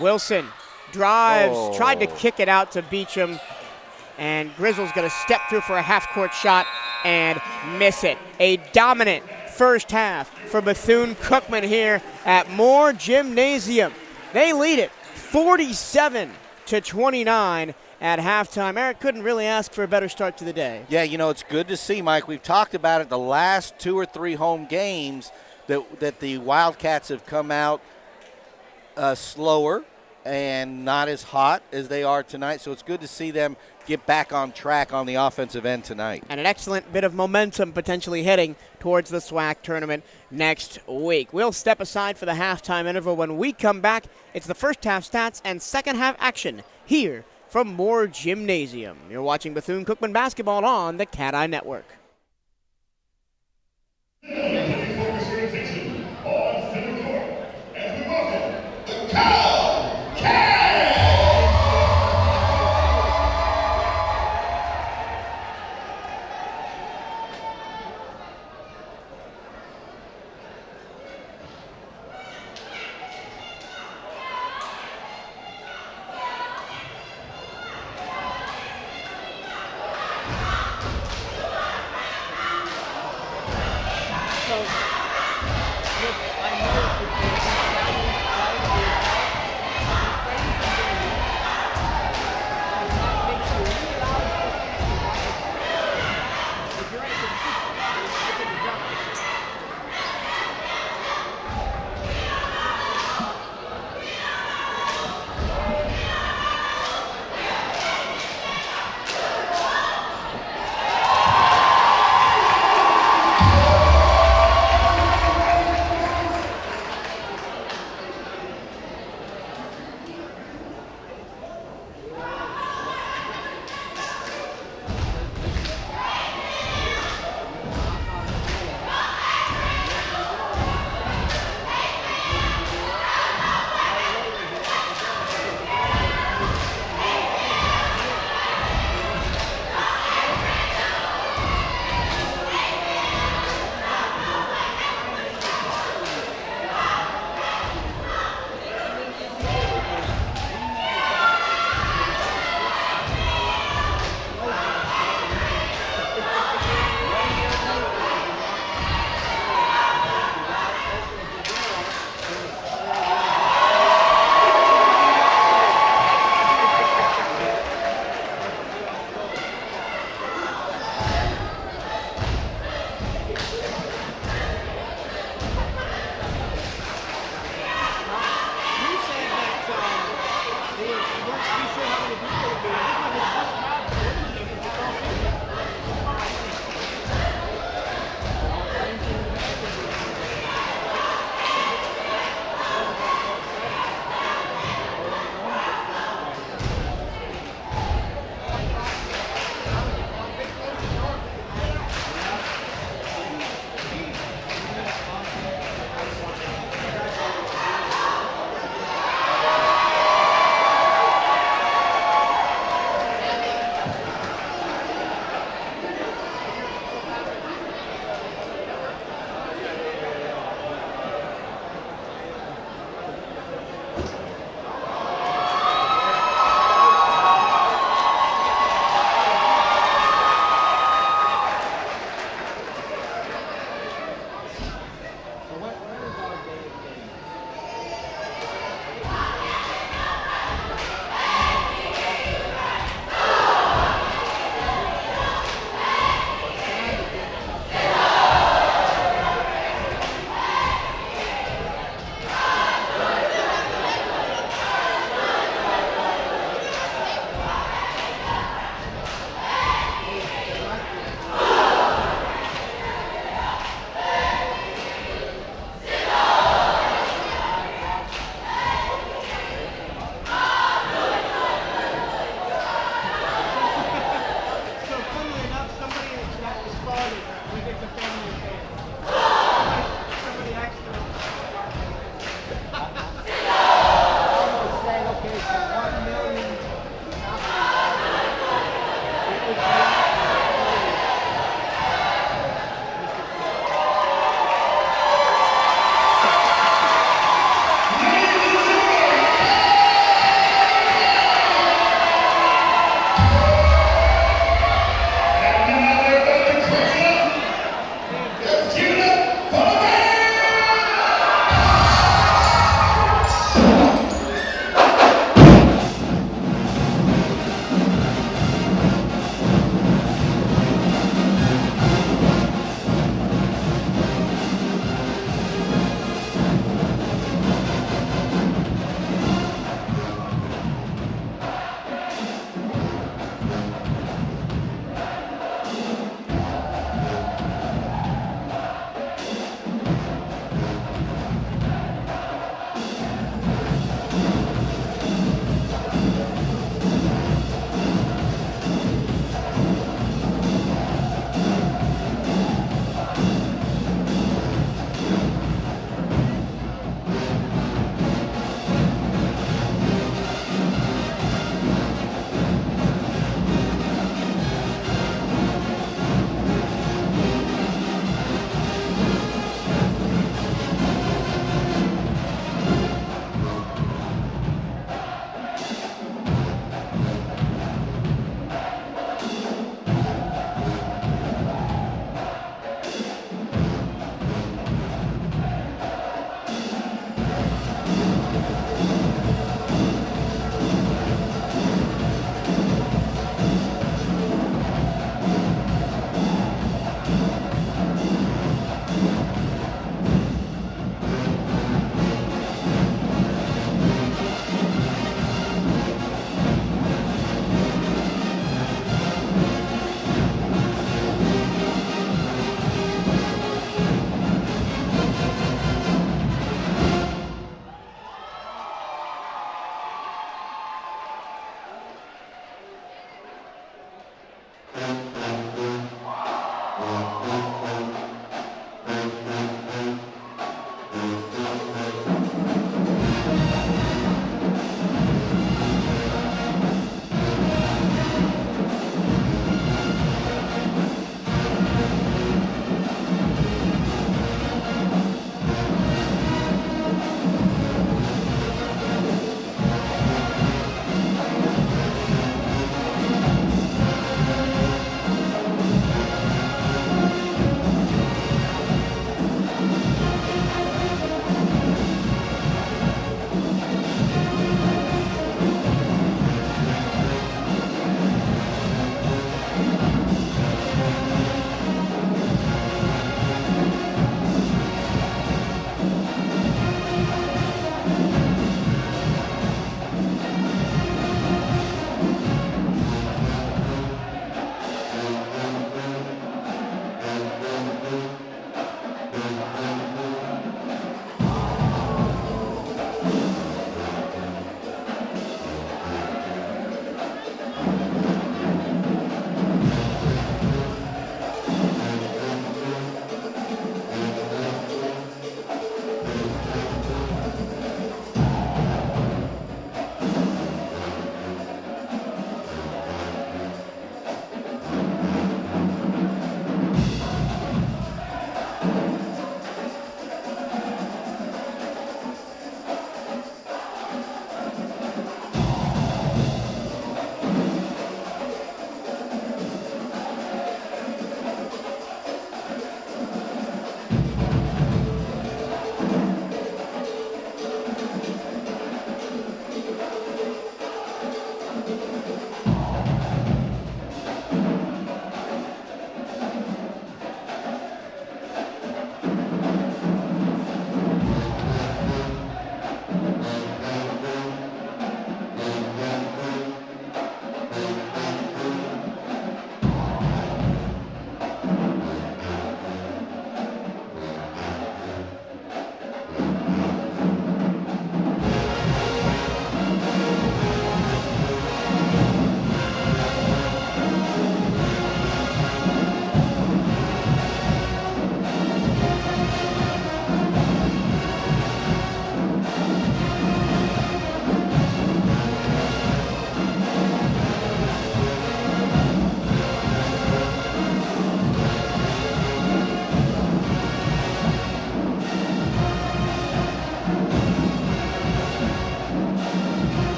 Wilson drives, tried to kick it out to Beecham, and Grizzle's going to step through for a half-court shot and miss it. A dominant first half for Bethune-Cookman here at Moore Gymnasium. They lead it 47-29 at halftime. Eric couldn't really ask for a better start to the day. Yeah, it's good to see, Mike. We've talked about it the last 2 or 3 home games that the Wildcats have come out slower and not as hot as they are tonight. So it's good to see them get back on track on the offensive end tonight. And an excellent bit of momentum potentially heading towards the SWAC tournament next week. We'll step aside for the halftime interval. When we come back, it's the first half stats and second half action here from Moore Gymnasium. You're watching Bethune-Cookman basketball on the Cat Eye Network.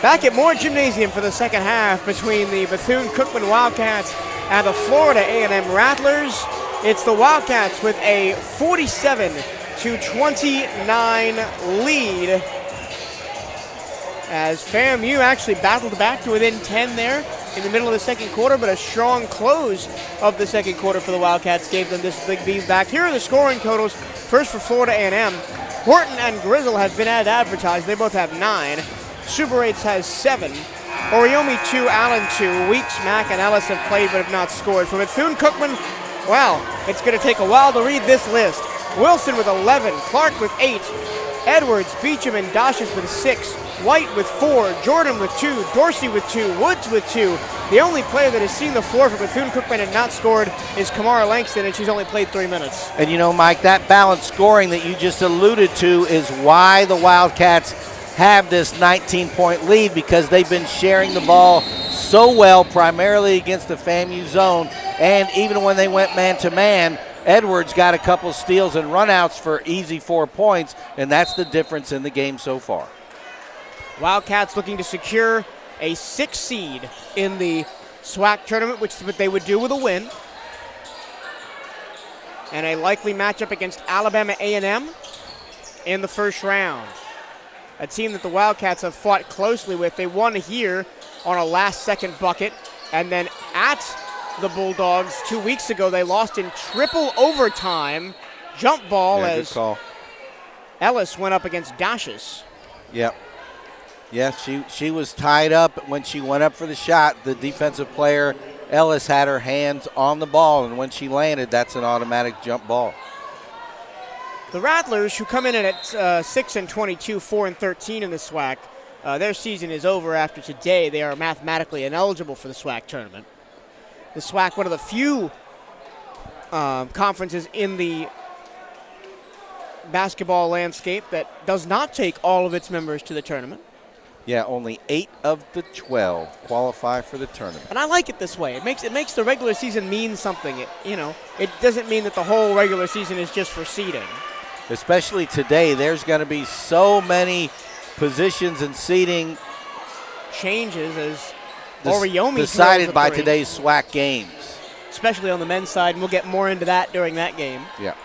Back at Moore Gymnasium for the second half between the Bethune-Cookman Wildcats and the Florida A&M Rattlers. It's the Wildcats with a 47-29 lead, as FAMU actually battled back to within 10 there in the middle of the second quarter, but a strong close of the second quarter for the Wildcats gave them this big beat back. Here are the scoring totals. First for Florida A&M. Horton and Grizzle have been as advertised. They both have 9. Super 8s has 7. Oriomi 2, Allen 2. Weeks, Mack, and Ellis have played but have not scored. For Bethune-Cookman, well, it's going to take a while to read this list. Wilson with 11, Clark with 8, Edwards, Beecham, and Dashis with 6, White with 4, Jordan with 2, Dorsey with 2, Woods with 2. The only player that has seen the floor for Bethune-Cookman and not scored is Kamara Langston, and she's only played 3 minutes. And you know, Mike, that balanced scoring that you just alluded to is why the Wildcats have this 19-point lead, because they've been sharing the ball so well, primarily against the FAMU zone. And even when they went man-to-man, Edwards got a couple steals and runouts for easy 4 points, and that's the difference in the game so far. Wildcats looking to secure a 6th seed in the SWAC tournament, which is what they would do with a win. And a likely matchup against Alabama A&M in the first round. A team that the Wildcats have fought closely with. They won here on a last-second bucket, and then at the Bulldogs 2 weeks ago, they lost in triple overtime. Jump ball as Ellis went up against Dashis. Yep. Yeah, she was tied up when she went up for the shot. The defensive player, Ellis, had her hands on the ball, and when she landed, that's an automatic jump ball. The Rattlers, who come in at 6-22, 4-13 in the SWAC, their season is over after today. They are mathematically ineligible for the SWAC tournament. The SWAC, one of the few conferences in the basketball landscape that does not take all of its members to the tournament. Yeah, only 8 of the 12 qualify for the tournament. And I like it this way. It makes the regular season mean something. It doesn't mean that the whole regular season is just for seeding. Especially today, there's going to be so many positions and seating changes as Oriomi decided by today's SWAC games. Especially on the men's side, and we'll get more into that during that game. Yeah.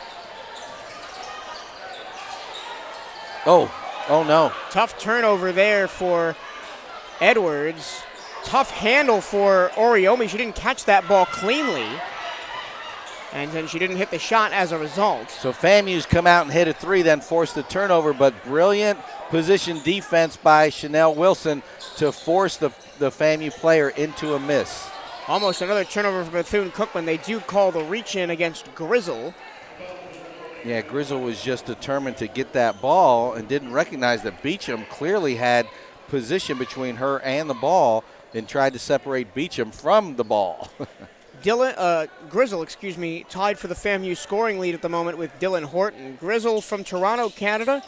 Oh no. Tough turnover there for Edwards. Tough handle for Oriomi. She didn't catch that ball cleanly. And then she didn't hit the shot as a result. So FAMU's come out and hit a 3, then forced the turnover, but brilliant position defense by Chanel Wilson to force the FAMU player into a miss. Almost another turnover for Bethune-Cookman. They do call the reach-in against Grizzle. Yeah, Grizzle was just determined to get that ball and didn't recognize that Beecham clearly had position between her and the ball and tried to separate Beecham from the ball. Grizzle, tied for the FAMU scoring lead at the moment with Dylan Horton. Grizzle from Toronto, Canada,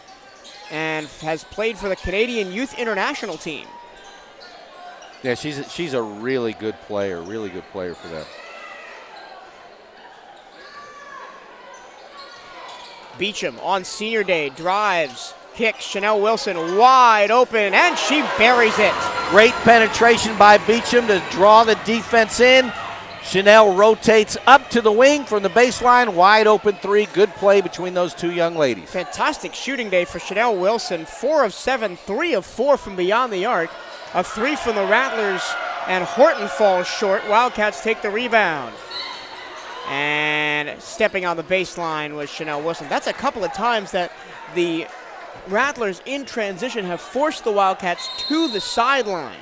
and has played for the Canadian Youth International team. Yeah, she's a really good player for them. Beecham on senior day drives, kicks, Chanel Wilson wide open, and she buries it. Great penetration by Beecham to draw the defense in. Chanel rotates up to the wing from the baseline, wide open 3. Good play between those two young ladies. Fantastic shooting day for Chanel Wilson. 4 of 7, 3 of 4 from beyond the arc. A 3 from the Rattlers, and Horton falls short. Wildcats take the rebound. And stepping on the baseline was Chanel Wilson. That's a couple of times that the Rattlers in transition have forced the Wildcats to the sideline.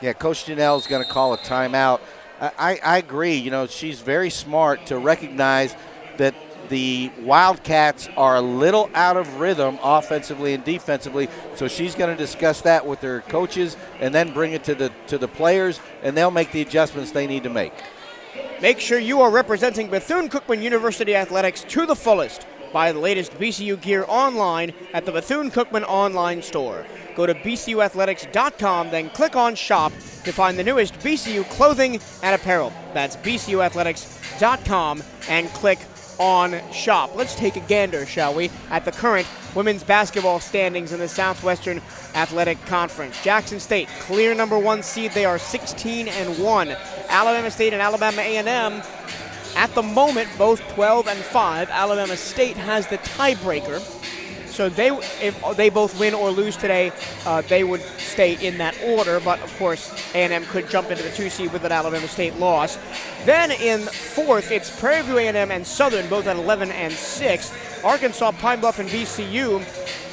Yeah, Coach Janelle's going to call a timeout. I agree. She's very smart to recognize that the Wildcats are a little out of rhythm offensively and defensively, so she's going to discuss that with her coaches and then bring it to the players, and they'll make the adjustments they need to make. Make sure you are representing Bethune-Cookman University Athletics to the fullest. Buy the latest BCU gear online at the Bethune-Cookman online store. Go to bcuathletics.com, then click on Shop to find the newest BCU clothing and apparel. That's bcuathletics.com and click on shop. Let's take a gander, shall we, at the current women's basketball standings in the Southwestern Athletic Conference. Jackson State, clear number 1 seed. They are 16-1. Alabama State and Alabama A&M, at the moment, both 12-5. Alabama State has the tiebreaker. So if they both win or lose today, they would stay in that order. But, of course, A&M could jump into the 2 seed with an Alabama State loss. Then in 4th, it's Prairie View A&M and Southern, both at 11-6. Arkansas, Pine Bluff, and VCU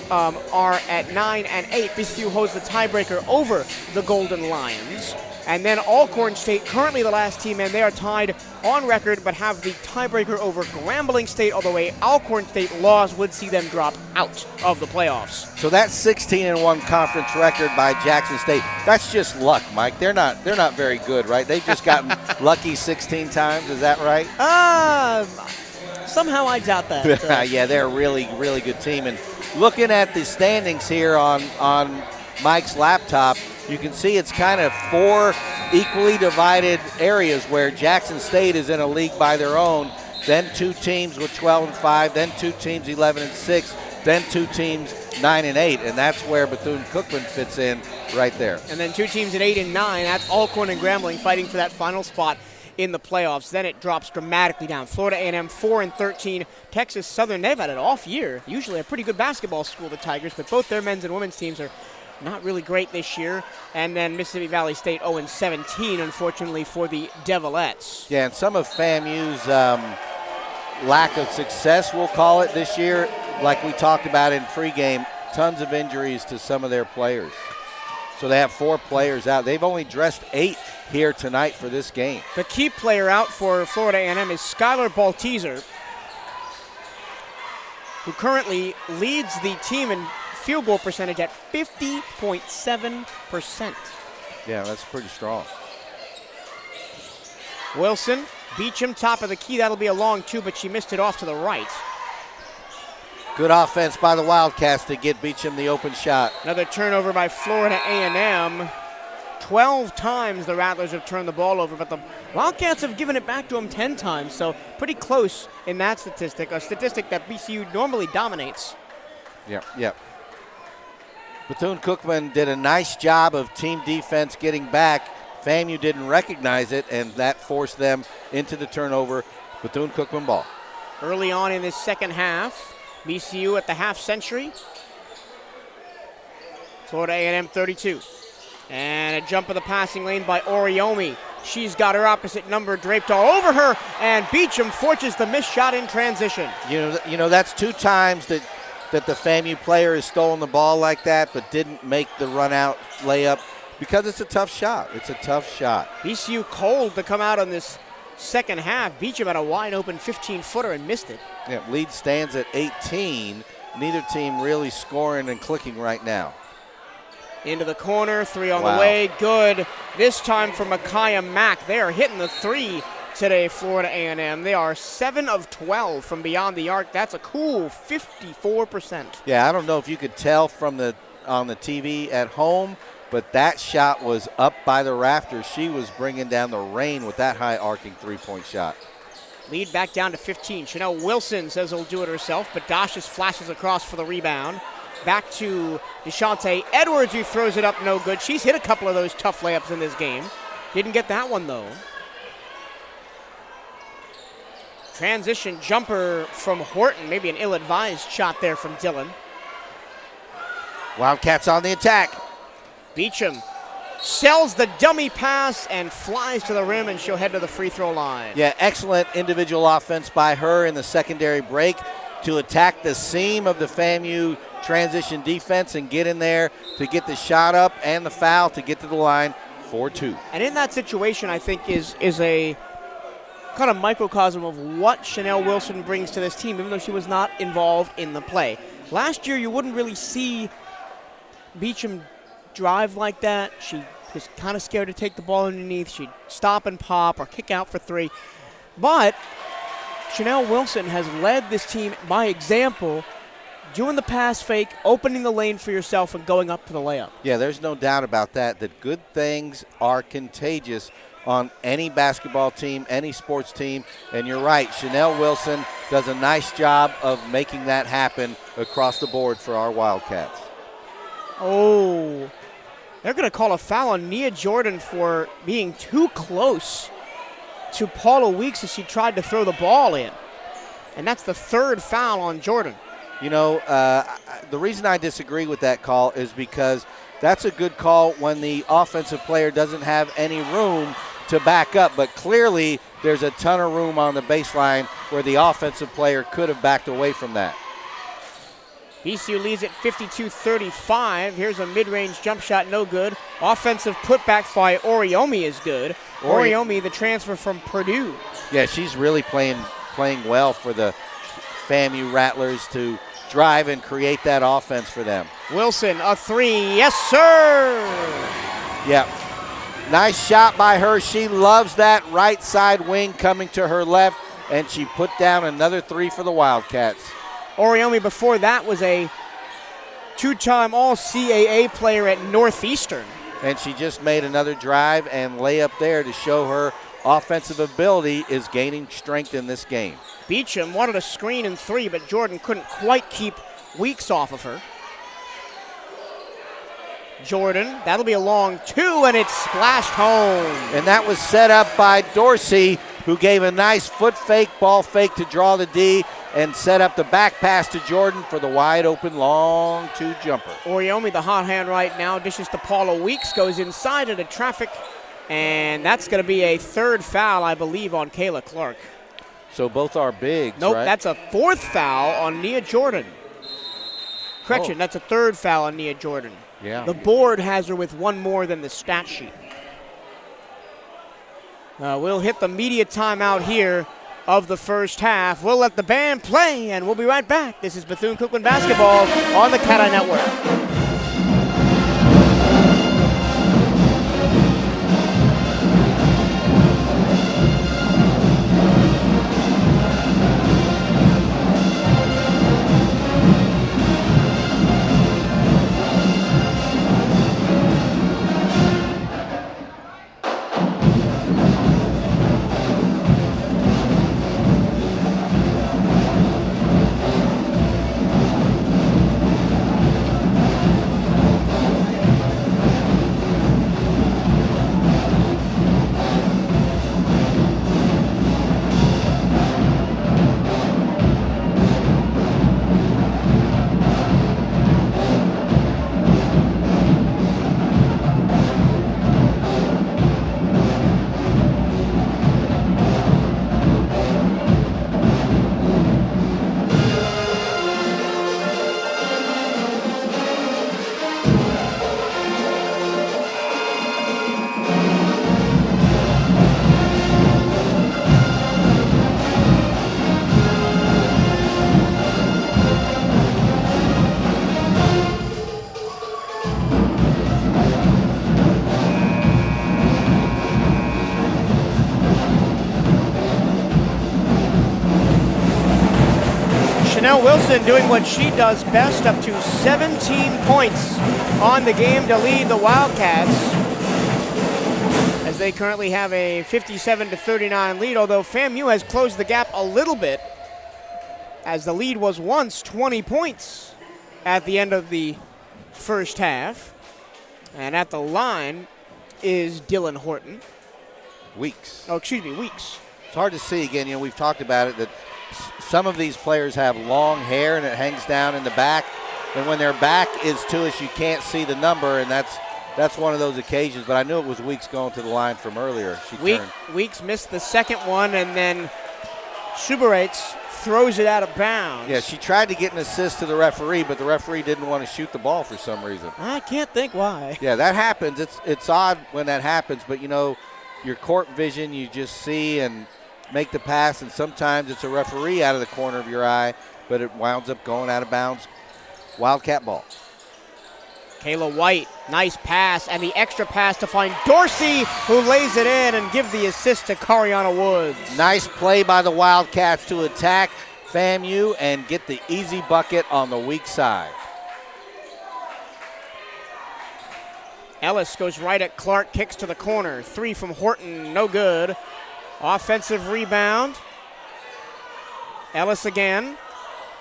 are at 9-8. VCU holds the tiebreaker over the Golden Lions. And then Alcorn State, currently the last team in, they are tied on record but have the tiebreaker over Grambling State, although a Alcorn State loss would see them drop out of the playoffs. So that 16-1 conference record by Jackson State, that's just luck, Mike. They're not very good, right? They've just gotten lucky 16 times, is that right? Somehow I doubt that. Yeah, they're a really, really good team. And looking at the standings here on Mike's laptop, you can see it's kind of 4 equally divided areas where Jackson State is in a league by their own, then 2 teams with 12-5, then 2 teams 11-6, then 2 teams 9-8, and that's where Bethune-Cookman fits in right there. And then 2 teams at 8-9, that's Alcorn and Grambling fighting for that final spot in the playoffs. Then it drops dramatically down. Florida A&M 4-13, Texas Southern, they've had an off year. Usually a pretty good basketball school, the Tigers, but both their men's and women's teams are not really great this year. And then Mississippi Valley State 0-17, unfortunately, for the Devilettes. Yeah, and some of FAMU's lack of success, we'll call it, this year, like we talked about in pregame, tons of injuries to some of their players. So they have 4 players out. They've only dressed 8 here tonight for this game. The key player out for Florida A&M is Skylar Balteaser, who currently leads the team in field goal percentage at 50.7%. Yeah, that's pretty strong. Wilson, Beecham, top of the key. That'll be a long 2, but she missed it off to the right. Good offense by the Wildcats to get Beecham the open shot. Another turnover by Florida A&M. 12 times the Rattlers have turned the ball over, but the Wildcats have given it back to them 10 times, so pretty close in that statistic, a statistic that BCU normally dominates. Yep. Bethune-Cookman did a nice job of team defense getting back. FAMU didn't recognize it, and that forced them into the turnover. Bethune-Cookman ball. Early on in this second half, BCU at the half century. Florida A&M 32. And a jump of the passing lane by Oriomi. She's got her opposite number draped all over her, and Beecham forces the missed shot in transition. You know that's 2 times that the FAMU player has stolen the ball like that, but didn't make the run-out layup because it's a tough shot. It's a tough shot. BCU cold to come out on this second half. Beecham had a wide-open 15-footer and missed it. Yeah, lead stands at 18. Neither team really scoring and clicking right now. Into the corner, 3 on Wow. the way, good. This time for Micaiah Mack. They are hitting the 3 today, Florida A&M. They are 7 of 12 from beyond the arc. That's a cool 54%. Yeah, I don't know if you could tell from on the TV at home, but that shot was up by the rafters. She was bringing down the rain with that high arcing 3-point shot. Lead back down to 15. Chanel Wilson says he'll do it herself, but Dosh just flashes across for the rebound. Back to Deshante Edwards, who throws it up no good. She's hit a couple of those tough layups in this game. Didn't get that one, though. Transition jumper from Horton. Maybe an ill-advised shot there from Dillon. Wildcats on the attack. Beecham sells the dummy pass and flies to the rim, and she'll head to the free throw line. Yeah, excellent individual offense by her in the secondary break to attack the seam of the FAMU transition defense and get in there to get the shot up and the foul to get to the line for 2. And in that situation, I think is a kind of microcosm of what Chanel Wilson brings to this team, even though she was not involved in the play. Last year, you wouldn't really see Beecham drive like that. She was kind of scared to take the ball underneath. She'd stop and pop or kick out for 3. But Chanel Wilson has led this team by example, doing the pass fake, opening the lane for yourself, and going up to the layup. Yeah, there's no doubt about that good things are contagious on any basketball team, any sports team. And you're right, Chanel Wilson does a nice job of making that happen across the board for our Wildcats. Oh, they're going to call a foul on Nia Jordan for being too close to Paula Weeks as she tried to throw the ball in. And that's the third foul on Jordan. You know, the reason I disagree with that call is because that's a good call when the offensive player doesn't have any room to back up. But clearly there's a ton of room on the baseline where the offensive player could have backed away from that. BCU leads at 52-35. Here's a mid-range jump shot, no good. Offensive putback by Oriomi is good. Oriomi, the transfer from Purdue. Yeah, she's really playing well for the FAMU Rattlers to drive and create that offense for them. Wilson, a three. Yes, sir. Yeah. Nice shot by her. She loves that right side wing coming to her left, and she put down another three for the Wildcats. Oriomi before that was a two-time All-CAA player at Northeastern. And she just made another drive and layup there to show her offensive ability is gaining strength in this game. Beecham wanted a screen in three, but Jordan couldn't quite keep Weeks off of her. Jordan, that'll be a long two, and it's splashed home. And that was set up by Dorsey, who gave a nice foot fake, ball fake to draw the D, and set up the back pass to Jordan for the wide open long two jumper. Oriomi, the hot hand right now, dishes to Paula Weeks, goes inside into traffic, and that's going to be a third foul, I believe, on Kayla Clark. So both are bigs, Nope, right? that's a fourth foul on Nia Jordan. Correction, that's a third foul on Nia Jordan. Yeah. The board has her with one more than the stat sheet. We'll hit the media timeout here of the first half. We'll let the band play, and we'll be right back. This is Bethune-Cookman basketball on the Cat Eye Network. Wilson doing what she does best, up to 17 points on the game to lead the Wildcats, as they currently have a 57-39 lead, although FAMU has closed the gap a little bit, as the lead was once 20 points at the end of the first half. And at the line is Dylan Horton. Weeks. Oh, excuse me, Weeks. It's hard to see. Again, you know, we've talked about it, that some of these players have long hair and it hangs down in the back. And when their back is to us, you can't see the number, and that's one of those occasions. But I knew it was Weeks going to the line from earlier. Weeks missed the second one, and then Subarates throws it out of bounds. Yeah, she tried to get an assist to the referee, but the referee didn't want to shoot the ball for some reason. I can't think why. Yeah, that happens. It's odd when that happens, but, you know, your court vision, you just see and make the pass, and sometimes it's a referee out of the corner of your eye, but it winds up going out of bounds. Wildcat ball. Kayla White, nice pass, and the extra pass to find Dorsey, who lays it in and give the assist to Cariana Woods. Nice play by the Wildcats to attack FAMU and get the easy bucket on the weak side. Ellis goes right at Clark, kicks to the corner. Three from Horton, no good. Offensive rebound. Ellis again,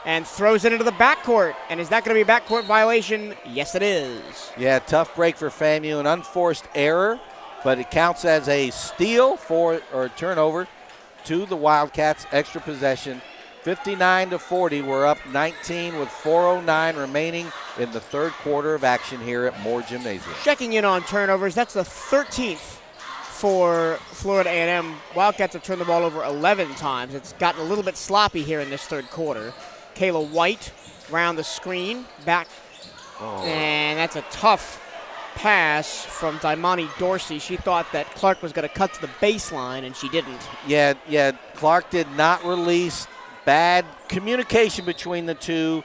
and throws it into the backcourt. And is that going to be a backcourt violation? Yes, it is. Yeah, tough break for FAMU, an unforced error, but it counts as a steal or a turnover to the Wildcats. Extra possession, 59-40. We're up 19 with 4:09 remaining in the third quarter of action here at Moore Gymnasium. Checking in on turnovers, that's the 13th for Florida A&M. Wildcats have turned the ball over 11 times. It's gotten a little bit sloppy here in this third quarter. Kayla White round the screen, back, and that's a tough pass from Daimani Dorsey. She thought that Clark was going to cut to the baseline, and she didn't. Yeah, Clark did not release. Bad communication between the two.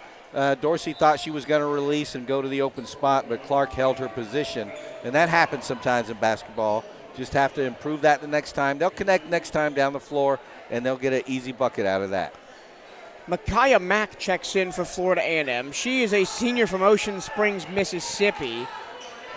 Dorsey thought she was going to release and go to the open spot, but Clark held her position, and that happens sometimes in basketball. Just have to improve that the next time. They'll connect next time down the floor, and they'll get an easy bucket out of that. Micaiah Mack checks in for Florida A&M. She is a senior from Ocean Springs, Mississippi.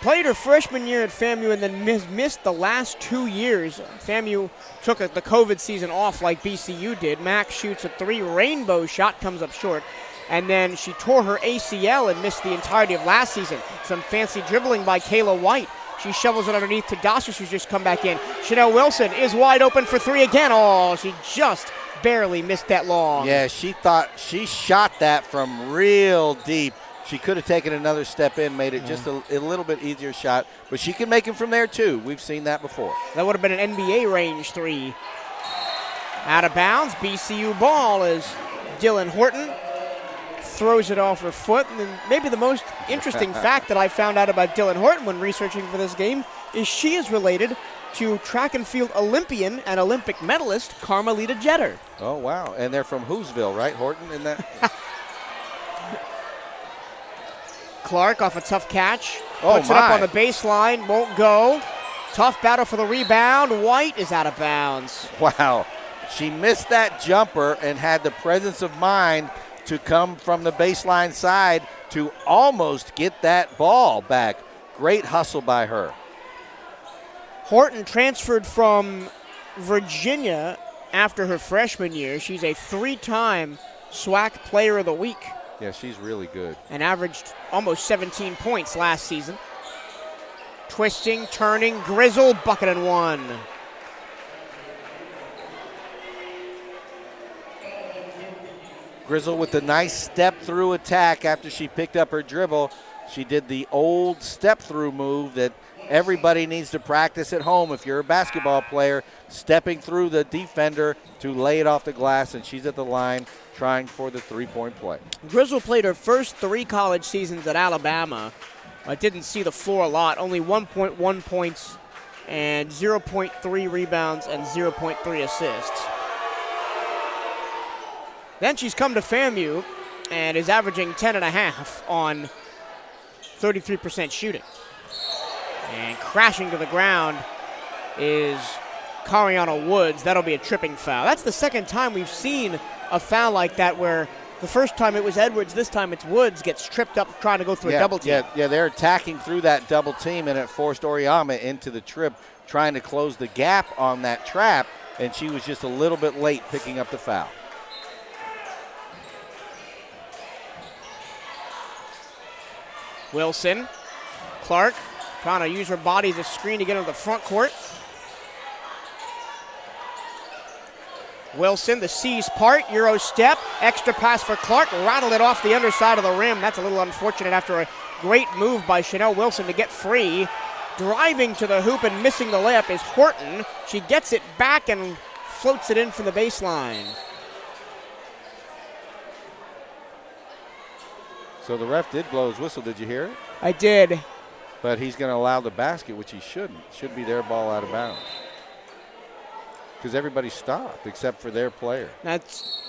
Played her freshman year at FAMU and then missed the last 2 years. FAMU took the COVID season off like BCU did. Mack shoots a 3 rainbow shot, comes up short. And then she tore her ACL and missed the entirety of last season. Some fancy dribbling by Kayla White. She shovels it underneath to Doshis, who's just come back in. Chanel Wilson is wide open for 3 again. Oh, she just barely missed that long. Yeah, she thought she shot that from real deep. She could have taken another step in, made it just a little bit easier shot, but she can make them from there too. We've seen that before. That would have been an NBA range 3. Out of bounds, BCU ball as Dylan Horton throws it off her foot. And then maybe the most interesting fact that I found out about Dylan Horton when researching for this game is she is related to track and field Olympian and Olympic medalist Carmelita Jeter. Oh, wow. And they're from Whoville, right, Horton? In that? Clark off a tough catch. Puts it up on the baseline. Won't go. Tough battle for the rebound. White is out of bounds. Wow. She missed that jumper and had the presence of mind to come from the baseline side to almost get that ball back. Great hustle by her. Horton transferred from Virginia after her freshman year. She's a 3-time SWAC Player of the Week. Yeah, she's really good. And averaged almost 17 points last season. Twisting, turning, Grizzle, bucket and 1. Grizzle with a nice step-through attack after she picked up her dribble. She did the old step-through move that everybody needs to practice at home if you're a basketball player, stepping through the defender to lay it off the glass, and she's at the line trying for the three-point play. Grizzle played her first 3 college seasons at Alabama. Didn't see the floor a lot, only 1.1 points and 0.3 rebounds and 0.3 assists. Then she's come to FAMU and is averaging 10.5 on 33% shooting. And crashing to the ground is Cariana Woods. That'll be a tripping foul. That's the second time we've seen a foul like that where the first time it was Edwards, this time it's Woods gets tripped up trying to go through a double team. Yeah, they're attacking through that double team, and it forced Oriama into the trip, trying to close the gap on that trap, and she was just a little bit late picking up the foul. Wilson, Clark trying to use her body as a screen to get into the front court. Wilson, the C's part, Euro step, extra pass for Clark, rattled it off the underside of the rim. That's a little unfortunate after a great move by Chanel Wilson to get free. Driving to the hoop and missing the layup is Horton. She gets it back and floats it in from the baseline. So the ref did blow his whistle. Did you hear it? I did. But he's going to allow the basket, which he shouldn't. Should be their ball out of bounds. Because everybody stopped except for their player.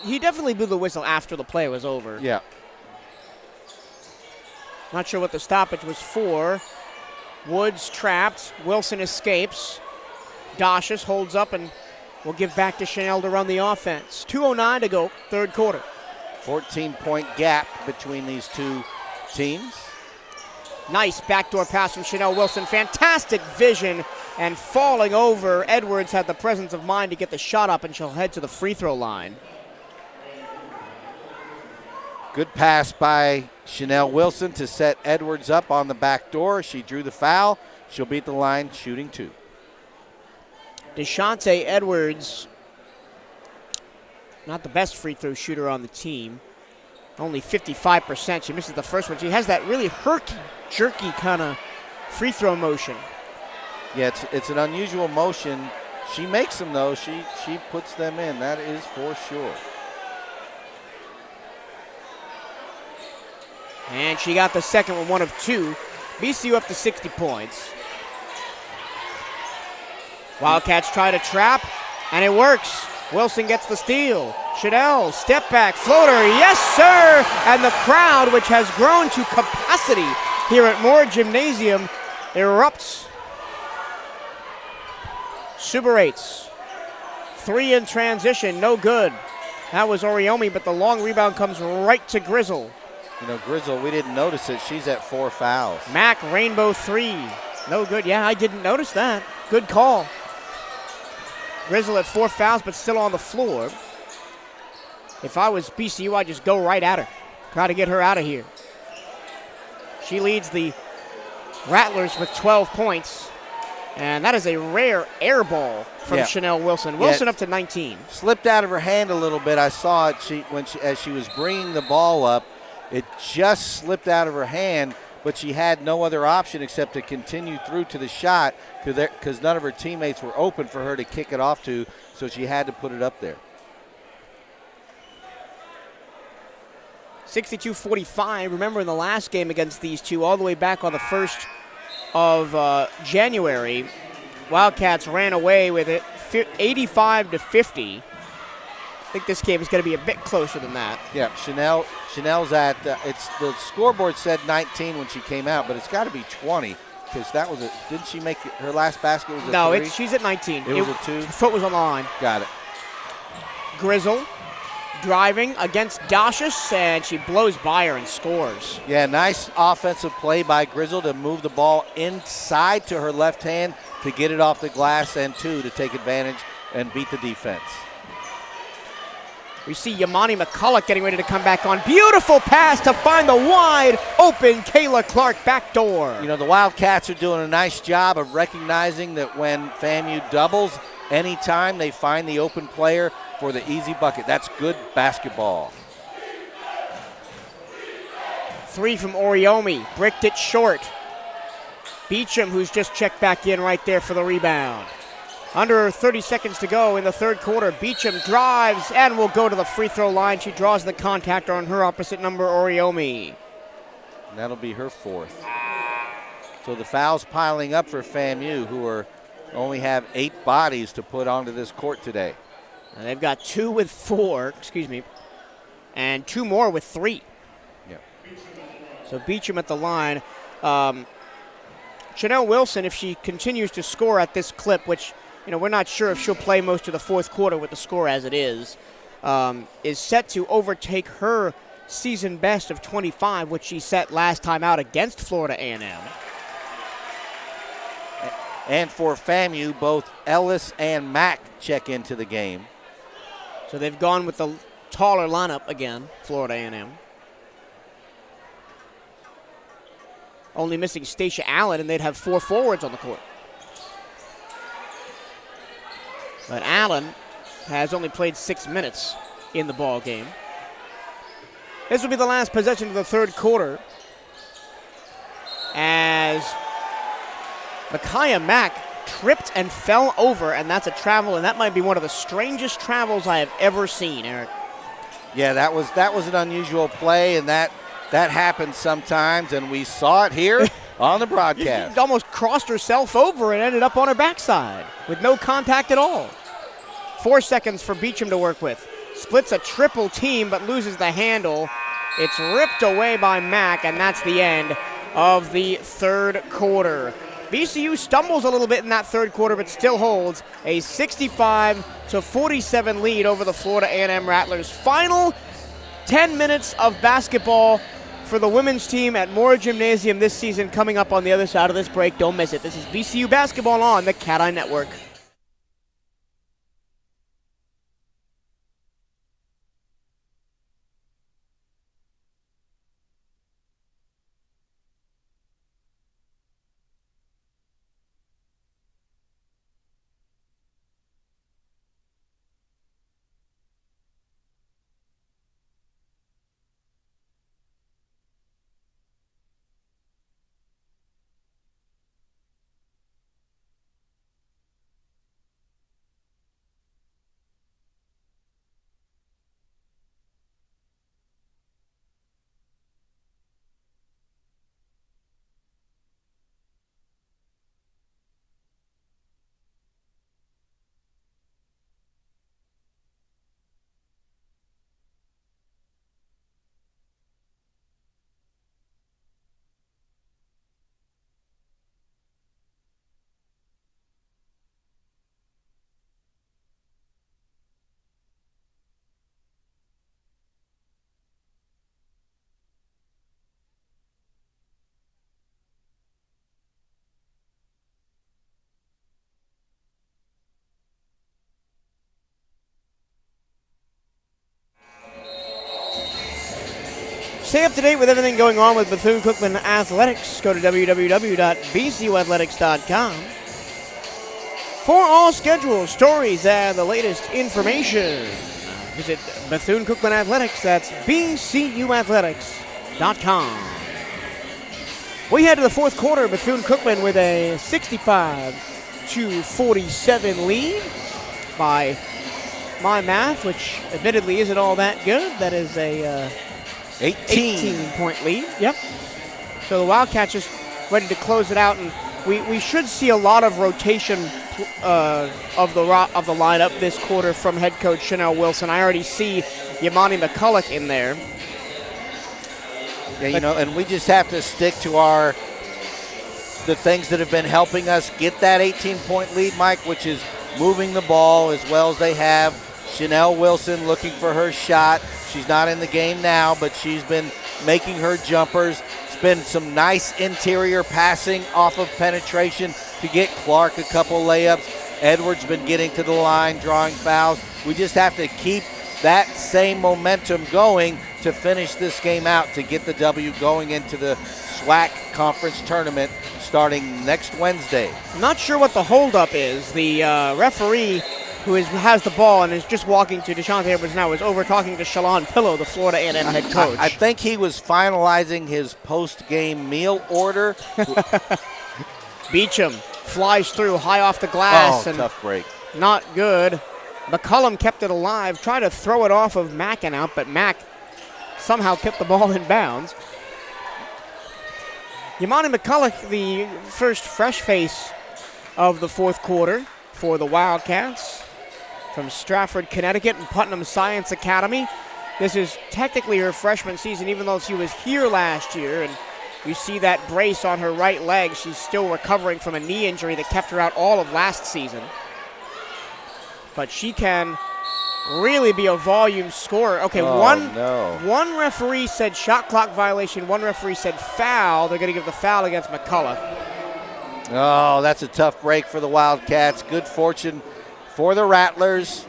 He definitely blew the whistle after the play was over. Yeah. Not sure what the stoppage was for. Woods trapped. Wilson escapes. Doshis holds up and will give back to Chanel to run the offense. 2:09 to go, third quarter. 14-point gap between these two teams. Nice backdoor pass from Chanel Wilson. Fantastic vision and falling over. Edwards had the presence of mind to get the shot up, and she'll head to the free throw line. Good pass by Chanel Wilson to set Edwards up on the back door. She drew the foul. She'll be at the line shooting 2. Deshante Edwards, not the best free throw shooter on the team. Only 55%. She misses the first one. She has that really jerky kind of free throw motion. Yeah, it's an unusual motion. She makes them, though. She puts them in. That is for sure. And she got the second one, 1 of 2. BCU up to 60 points. Wildcats try to trap, and it works. Wilson gets the steal. Chanel, step back, floater, yes sir! And the crowd, which has grown to capacity here at Moore Gymnasium, erupts. Suberates. 3 in transition, no good. That was Oriomi, but the long rebound comes right to Grizzle. You know, Grizzle, we didn't notice it. She's at 4 fouls. Mack, rainbow 3. No good. Yeah, I didn't notice that. Good call. Grizzle at 4 fouls, but still on the floor. If I was BCU, I'd just go right at her. Try to get her out of here. She leads the Rattlers with 12 points. And that is a rare air ball from Chanel Wilson. Wilson up to 19. Slipped out of her hand a little bit. I saw it as she was bringing the ball up. It just slipped out of her hand, but she had no other option except to continue through to the shot because none of her teammates were open for her to kick it off to, so she had to put it up there. 62-45. Remember in the last game against these two, all the way back on the 1st of January, Wildcats ran away with it 85-50. I think this game is going to be a bit closer than that. Yeah, Chanel's at, the scoreboard said 19 when she came out, but it's got to be 20 because that was didn't she make her last basket was a 3? No, she's at 19. It was a 2? Her foot was on the line. Got it. Grizzle driving against Dashus, and she blows by her and scores. Yeah, nice offensive play by Grizzle to move the ball inside to her left hand to get it off the glass and 2 to take advantage and beat the defense. We see Yamani McCulloch getting ready to come back on. Beautiful pass to find the wide open Kayla Clark backdoor. You know, the Wildcats are doing a nice job of recognizing that when FAMU doubles, anytime they find the open player for the easy bucket. That's good basketball. 3 from Oriomi, bricked it short. Beecham, who's just checked back in right there for the rebound. Under 30 seconds to go in the third quarter, Beecham drives and will go to the free throw line. She draws the contact on her opposite number, Oriomi. And that'll be her 4th. So the fouls piling up for FAMU, who only have 8 bodies to put onto this court today. And they've got 2 with 4, and 2 more with 3. Yeah. So Beecham at the line. Chanel Wilson, if she continues to score at this clip, which we're not sure if she'll play most of the fourth quarter with the score as it is set to overtake her season best of 25, which she set last time out against Florida A&M. And for FAMU, both Ellis and Mack check into the game. So they've gone with the taller lineup again, Florida A&M. Only missing Stacia Allen, and they'd have 4 forwards on the court. But Allen has only played 6 minutes in the ball game. This will be the last possession of the third quarter, as Micaiah Mack tripped and fell over, and that's a travel, and that might be one of the strangest travels I have ever seen, Eric. Yeah, that was an unusual play, and that happens sometimes, and we saw it here on the broadcast. She almost crossed herself over and ended up on her backside with no contact at all. 4 seconds for Beecham to work with. Splits a triple team but loses the handle. It's ripped away by Mack, and that's the end of the third quarter. BCU stumbles a little bit in that third quarter but still holds a 65-47 lead over the Florida A&M Rattlers. Final 10 minutes of basketball for the women's team at Moore Gymnasium this season coming up on the other side of this break. Don't miss it. This is BCU Basketball on the Cat Eye Network. Stay up to date with everything going on with Bethune-Cookman Athletics. Go to www.bcuathletics.com. For all schedules, stories, and the latest information, visit Bethune-Cookman Athletics. That's bcuathletics.com. We head to the fourth quarter. Bethune-Cookman with a 65-47 lead by my math, which admittedly isn't all that good. That is a 18-point lead. Yep. So the Wildcats just ready to close it out, and we should see a lot of rotation of the lineup this quarter from head coach Chanel Wilson. I already see Yamani McCulloch in there. Yeah, you know, and we just have to stick to the things that have been helping us get that 18-point lead, Mike, which is moving the ball as well as they have. Chanel Wilson looking for her shot. She's not in the game now, but she's been making her jumpers. It's been some nice interior passing off of penetration to get Clark a couple layups. Edwards been getting to the line, drawing fouls. We just have to keep that same momentum going to finish this game out to get the W going into the SWAC conference tournament starting next Wednesday. I'm not sure what the holdup is. The referee who has the ball and is just walking to Deshaunte Edwards now is over talking to Shalon Pillow, the Florida A&M head coach. I think he was finalizing his post-game meal order. Beecham flies through high off the glass. Oh, and tough break. Not good. McCullum kept it alive, tried to throw it off of Mack and out, but Mack somehow kept the ball in bounds. Yamani McCulloch, the first fresh face of the fourth quarter for the Wildcats from Stratford, Connecticut and Putnam Science Academy. This is technically her freshman season, even though she was here last year. And you see that brace on her right leg. She's still recovering from a knee injury that kept her out all of last season. But she can really be a volume scorer. Okay, one referee said shot clock violation, one referee said foul. They're going to give the foul against McCulloch. Oh, that's a tough break for the Wildcats. Good fortune for the Rattlers.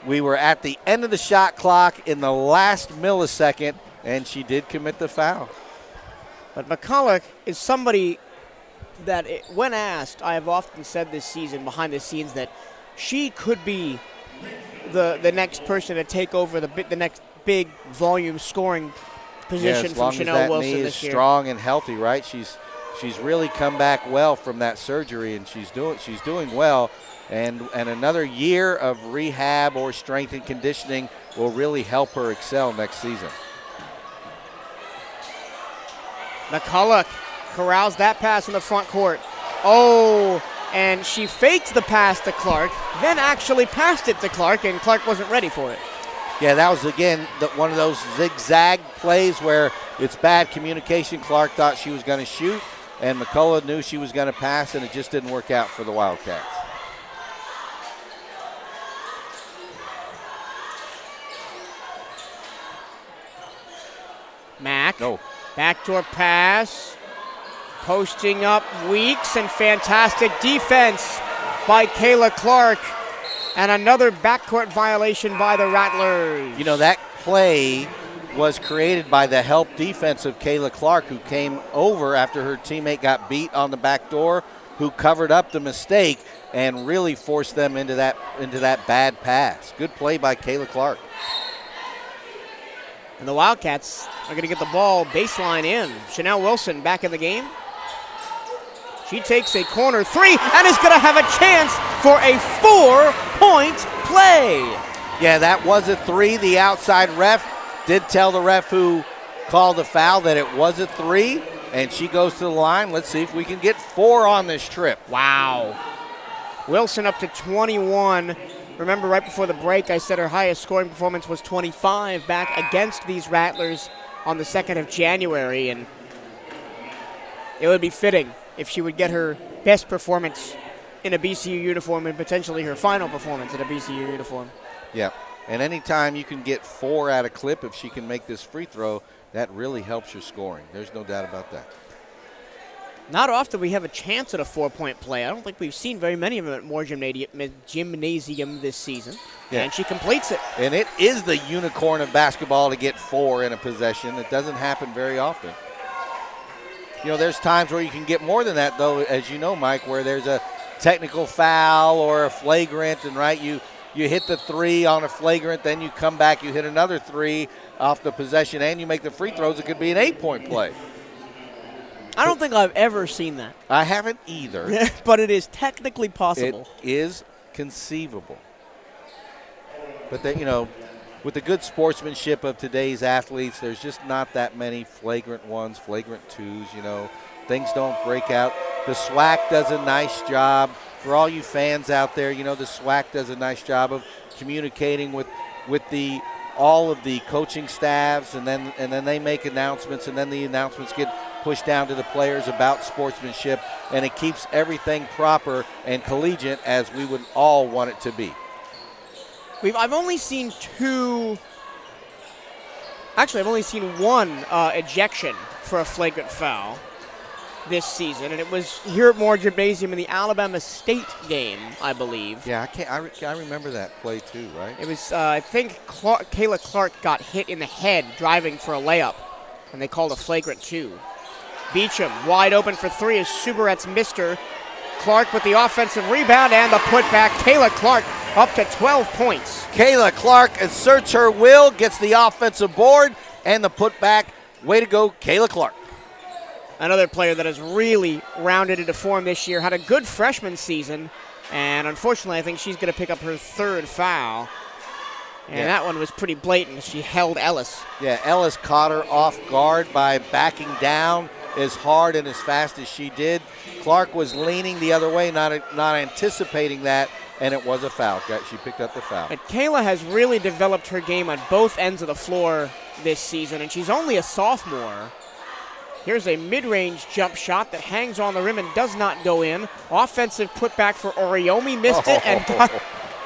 We were at the end of the shot clock in the last millisecond, and she did commit the foul. But McCulloch is somebody that, when asked, I have often said this season behind the scenes that she could be the next person to take over the next big volume scoring position from Chanel Wilson this year. As long as that knee is strong and healthy, right? She's really come back well from that surgery, and she's doing well. And another year of rehab or strength and conditioning will really help her excel next season. McCulloch corrals that pass in the front court. Oh, and she faked the pass to Clark, then actually passed it to Clark, and Clark wasn't ready for it. Yeah, that was, again, one of those zigzag plays where it's bad communication. Clark thought she was going to shoot, and McCulloch knew she was going to pass, and it just didn't work out for the Wildcats. Mack, backdoor pass, posting up Weeks, and fantastic defense by Kayla Clark, and another backcourt violation by the Rattlers. You know, that play was created by the help defense of Kayla Clark, who came over after her teammate got beat on the back door, who covered up the mistake and really forced them into that bad pass. Good play by Kayla Clark. And the Wildcats are going to get the ball baseline in. Chanel Wilson back in the game. She takes a corner three and is going to have a chance for a 4-point play. Yeah, that was a three. The outside ref did tell the ref who called the foul that it was a three, and she goes to the line. Let's see if we can get 4 on this trip. Wow. Wilson up to 21. Remember, right before the break, I said her highest scoring performance was 25 back against these Rattlers on the 2nd of January, and it would be fitting if she would get her best performance in a BCU uniform and potentially her final performance in a BCU uniform. Yeah, and anytime you can get 4 at a clip, if she can make this free throw, that really helps your scoring. There's no doubt about that. Not often we have a chance at a 4-point play. I don't think we've seen very many of them at Moore Gymnasium this season. and she completes it. And it is the unicorn of basketball to get 4 in a possession. It doesn't happen very often. There's times where you can get more than that, though, as you know, Mike, where there's a technical foul or a flagrant, and you hit the 3 on a flagrant, then you come back, you hit another 3 off the possession, and you make the free throws. It could be an 8-point play. I don't think I've ever seen that. I haven't either. But it is technically possible. It is conceivable. But with the good sportsmanship of today's athletes, there's just not that many flagrant ones, flagrant 2s, Things don't break out. The SWAC does a nice job. For all you fans out there, the SWAC does a nice job of communicating with all of the coaching staffs, and then they make announcements, and then the announcements get pushed down to the players about sportsmanship, and it keeps everything proper and collegiate as we would all want it to be. I've only seen 2. Actually, I've only seen 1 ejection for a flagrant foul this season, and it was here at Moore Gymnasium in the Alabama State game, I believe. Yeah, I remember that play too, right? It was, I think, Kayla Clark got hit in the head driving for a layup, and they called a flagrant 2. Beecham wide open for 3 as Subaretz missed her. Clark with the offensive rebound and the putback. Kayla Clark up to 12 points. Kayla Clark asserts her will, gets the offensive board, and the putback. Way to go, Kayla Clark. Another player that has really rounded into form this year, had a good freshman season, and unfortunately I think she's going to pick up her 3rd foul. And that one was pretty blatant. She held Ellis. Yeah, Ellis caught her off guard by backing down as hard and as fast as she did. Clark was leaning the other way, not anticipating that, and it was a foul. She picked up the foul. And Kayla has really developed her game on both ends of the floor this season, and she's only a sophomore. Here's a mid-range jump shot that hangs on the rim and does not go in. Offensive putback for Oriomi, missed it and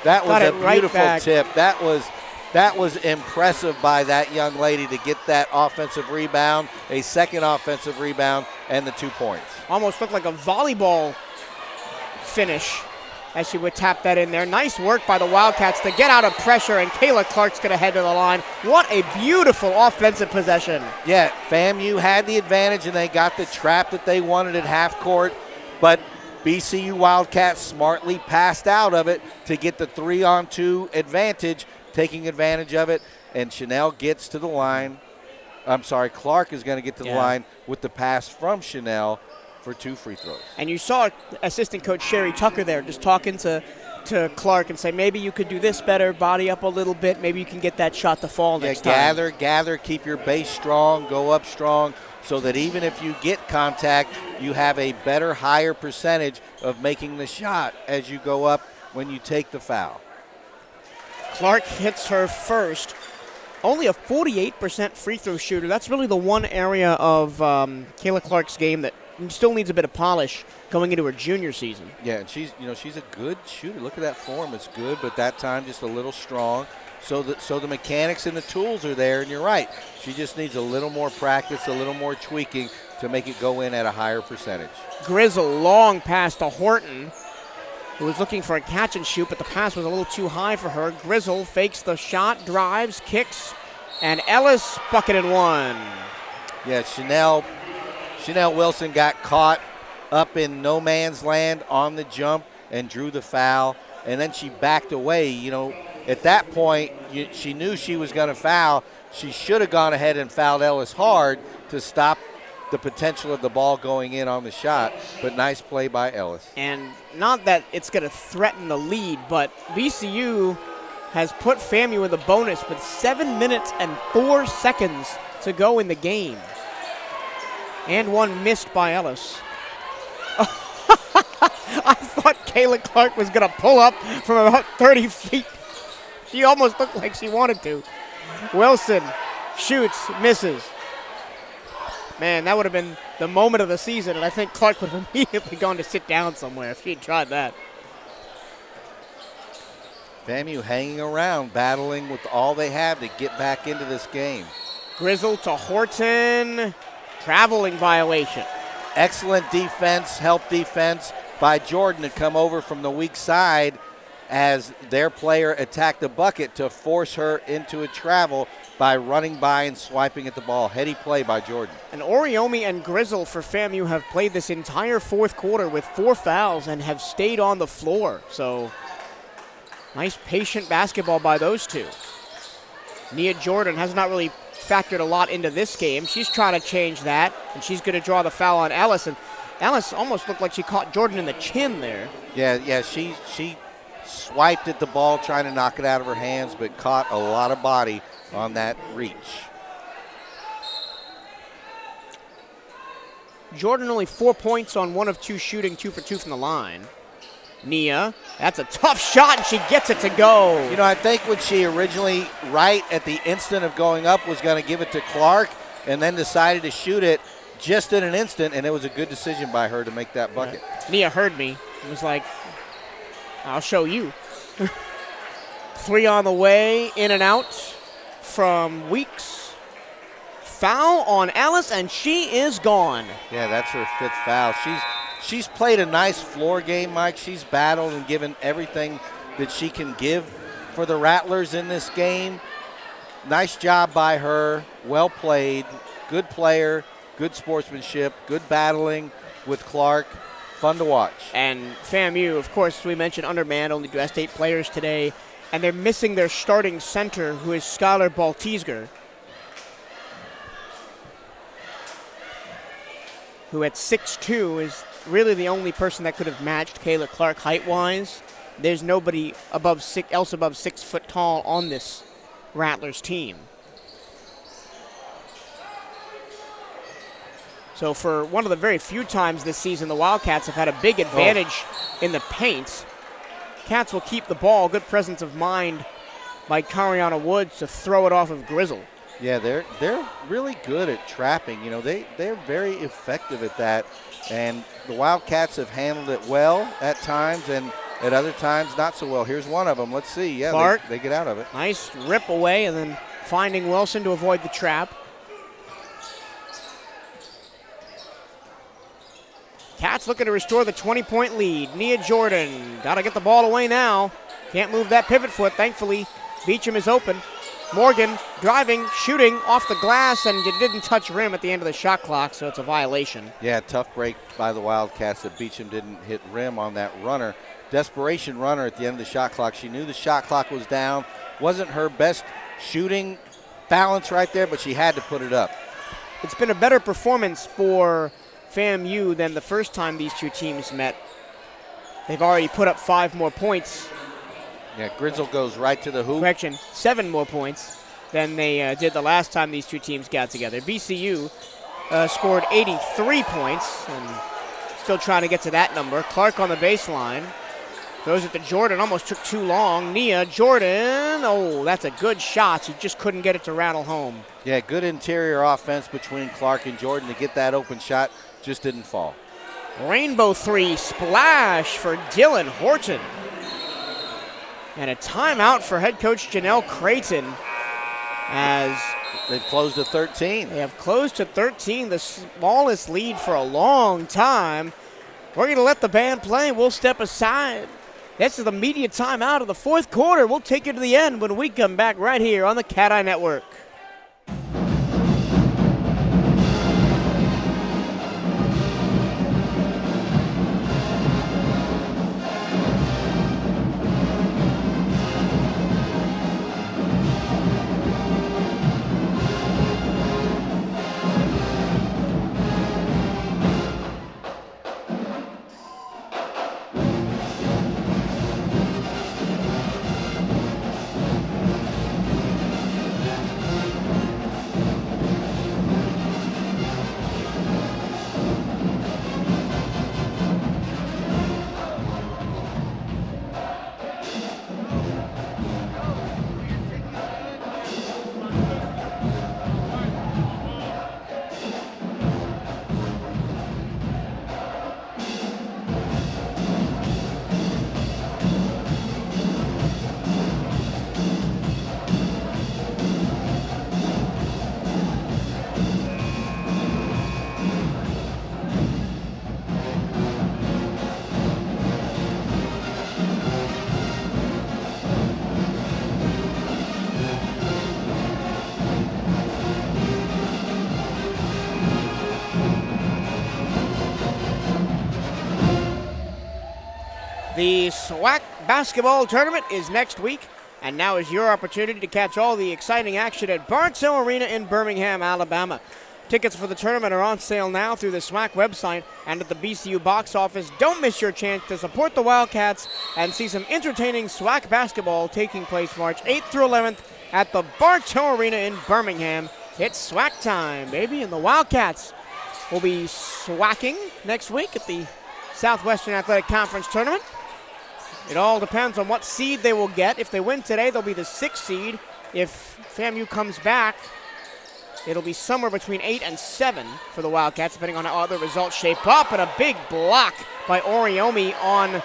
got a beautiful tip. That was impressive by that young lady to get that offensive rebound, a second offensive rebound, and the 2 points. Almost looked like a volleyball finish as she would tap that in there. Nice work by the Wildcats to get out of pressure, and Kayla Clark's going to head to the line. What a beautiful offensive possession. Yeah, FAMU had the advantage, and they got the trap that they wanted at half court, but BCU Wildcats smartly passed out of it to get the 3-on-2 advantage, taking advantage of it, and Chanel gets to the line. Clark is going to get to the line with the pass from Chanel for 2 free throws. And you saw assistant coach Sherry Tucker there just talking to Clark and say, maybe you could do this better, body up a little bit, maybe you can get that shot to fall next time. Gather, keep your base strong, go up strong, so that even if you get contact, you have a better, higher percentage of making the shot as you go up when you take the foul. Clark hits her first. Only a 48% free throw shooter. That's really the one area of Kayla Clark's game that still needs a bit of polish going into her junior season. Yeah, and she's a good shooter. Look at that form; it's good, but that time just a little strong. So the mechanics and the tools are there, and you're right. She just needs a little more practice, a little more tweaking to make it go in at a higher percentage. Grizzle long pass to Horton, who was looking for a catch and shoot, but the pass was a little too high for her. Grizzle fakes the shot, drives, kicks, and Ellis bucketed one. Yeah, Chanel Wilson got caught up in no man's land on the jump and drew the foul, and then she backed away. At that point, she knew she was going to foul. She should have gone ahead and fouled Ellis hard to stop the potential of the ball going in on the shot, but nice play by Ellis. And not that it's going to threaten the lead, but BCU has put FAMU in the bonus with 7 minutes and 4 seconds to go in the game. And one missed by Ellis. I thought Kayla Clark was going to pull up from about 30 feet. She almost looked like she wanted to. Wilson shoots, misses. Man, that would have been the moment of the season, and I think Clark would have immediately gone to sit down somewhere if she'd tried that. FAMU hanging around, battling with all they have to get back into this game. Grizzle to Horton. Traveling violation. Excellent defense, help defense by Jordan to come over from the weak side as their player attacked the bucket to force her into a travel by running by and swiping at the ball. Heady play by Jordan. And Oriomi and Grizzle for FAMU have played this entire fourth quarter with 4 fouls and have stayed on the floor. So nice patient basketball by those two. Nia Jordan has not really factored a lot into this game. She's trying to change that, and she's going to draw the foul on Ellis. And Ellis almost looked like she caught Jordan in the chin there. Yeah, she swiped at the ball trying to knock it out of her hands, but caught a lot of body on that reach. Jordan only 4 points on 1 of 2 shooting, 2 for 2 from the line. Nia, that's a tough shot, and she gets it to go. You know, I think when she originally, right at the instant of going up, was going to give it to Clark and then decided to shoot it just in an instant, and it was a good decision by her to make that bucket. Yeah. Nia heard me. It was like, I'll show you. 3 on the way, in and out from Weeks. Foul on Alice, and she is gone. Yeah, that's her 5th foul. She's played a nice floor game, Mike. She's battled and given everything that she can give for the Rattlers in this game. Nice job by her. Well played. Good player. Good sportsmanship. Good battling with Clark. Fun to watch. And FAMU, of course, we mentioned undermanned, only dressed 8 players today. And they're missing their starting center, who is Skylar Baltesger, who at 6'2" is really the only person that could have matched Kayla Clark height-wise. There's nobody else above 6 foot tall on this Rattlers team. So for one of the very few times this season, the Wildcats have had a big advantage in the paint. Cats will keep the ball. Good presence of mind by Cariana Woods to throw it off of Grizzle. Yeah, they're really good at trapping. You know, they're very effective at that. And the Wildcats have handled it well at times and at other times not so well. Here's one of them. Let's see. Yeah, Clark, they get out of it. Nice rip away and then finding Wilson to avoid the trap. Cats looking to restore the 20-point lead. Nia Jordan got to get the ball away now. Can't move that pivot foot, thankfully. Beecham is open. Morgan driving, shooting off the glass, and it didn't touch rim at the end of the shot clock, so it's a violation. Yeah, tough break by the Wildcats that Beecham didn't hit rim on that runner. Desperation runner at the end of the shot clock. She knew the shot clock was down. Wasn't her best shooting balance right there, but she had to put it up. It's been a better performance for FAMU than the first time these two teams met. They've already put up 5 more points. Yeah, Grizzle goes right to the hoop. Correction, 7 more points than they did the last time these two teams got together. BCU scored 83 points and still trying to get to that number. Clark on the baseline. Throws it to Jordan, almost took too long. Nia Jordan, oh, that's a good shot. She just couldn't get it to rattle home. Yeah, good interior offense between Clark and Jordan to get that open shot. Just didn't fall. Rainbow 3 splash for Dylan Horton. And a timeout for head coach Janelle Creighton as they've closed to 13. They have closed to 13, the smallest lead for a long time. We're going to let the band play. We'll step aside. This is the media timeout of the fourth quarter. We'll take you to the end when we come back right here on the Cat Eye Network. The SWAC basketball tournament is next week, and now is your opportunity to catch all the exciting action at Barnes Hill Arena in Birmingham, Alabama. Tickets for the tournament are on sale now through the SWAC website and at the BCU box office. Don't miss your chance to support the Wildcats and see some entertaining SWAC basketball taking place March 8th through 11th at the Barnes Hill Arena in Birmingham. It's SWAC time, baby, and the Wildcats will be SWACking next week at the Southwestern Athletic Conference tournament. It all depends on what seed they will get. If they win today, they'll be the 6th seed. If FAMU comes back, it'll be somewhere between 8 and 7 for the Wildcats, depending on how other results shape up. And a big block by Oriomi on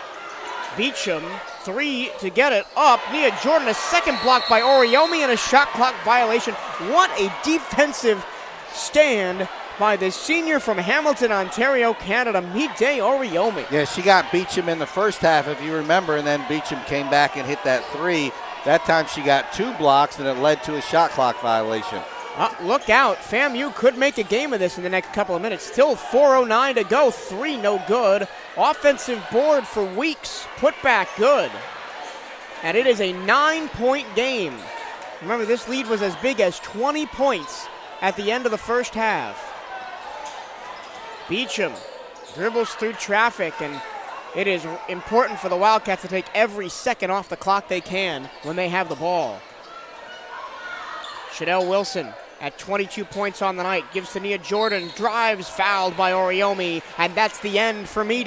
Beecham. 3 to get it up. Nia Jordan, a second block by Oriomi, and a shot clock violation. What a defensive stand by the senior from Hamilton, Ontario, Canada, Mide Oriomi. Yeah, she got Beecham in the first half, if you remember, and then Beecham came back and hit that 3. That time she got 2 blocks, and it led to a shot clock violation. Look out. FAMU could make a game of this in the next couple of minutes. Still 4:09 to go. 3 no good. Offensive board for Weeks. Put back good. And it is a 9-point game. Remember, this lead was as big as 20 points at the end of the first half. Beecham dribbles through traffic, and it is important for the Wildcats to take every second off the clock they can when they have the ball. Chanel Wilson at 22 points on the night, gives to Nia Jordan, drives, fouled by Oriomi, and that's the end for Mide.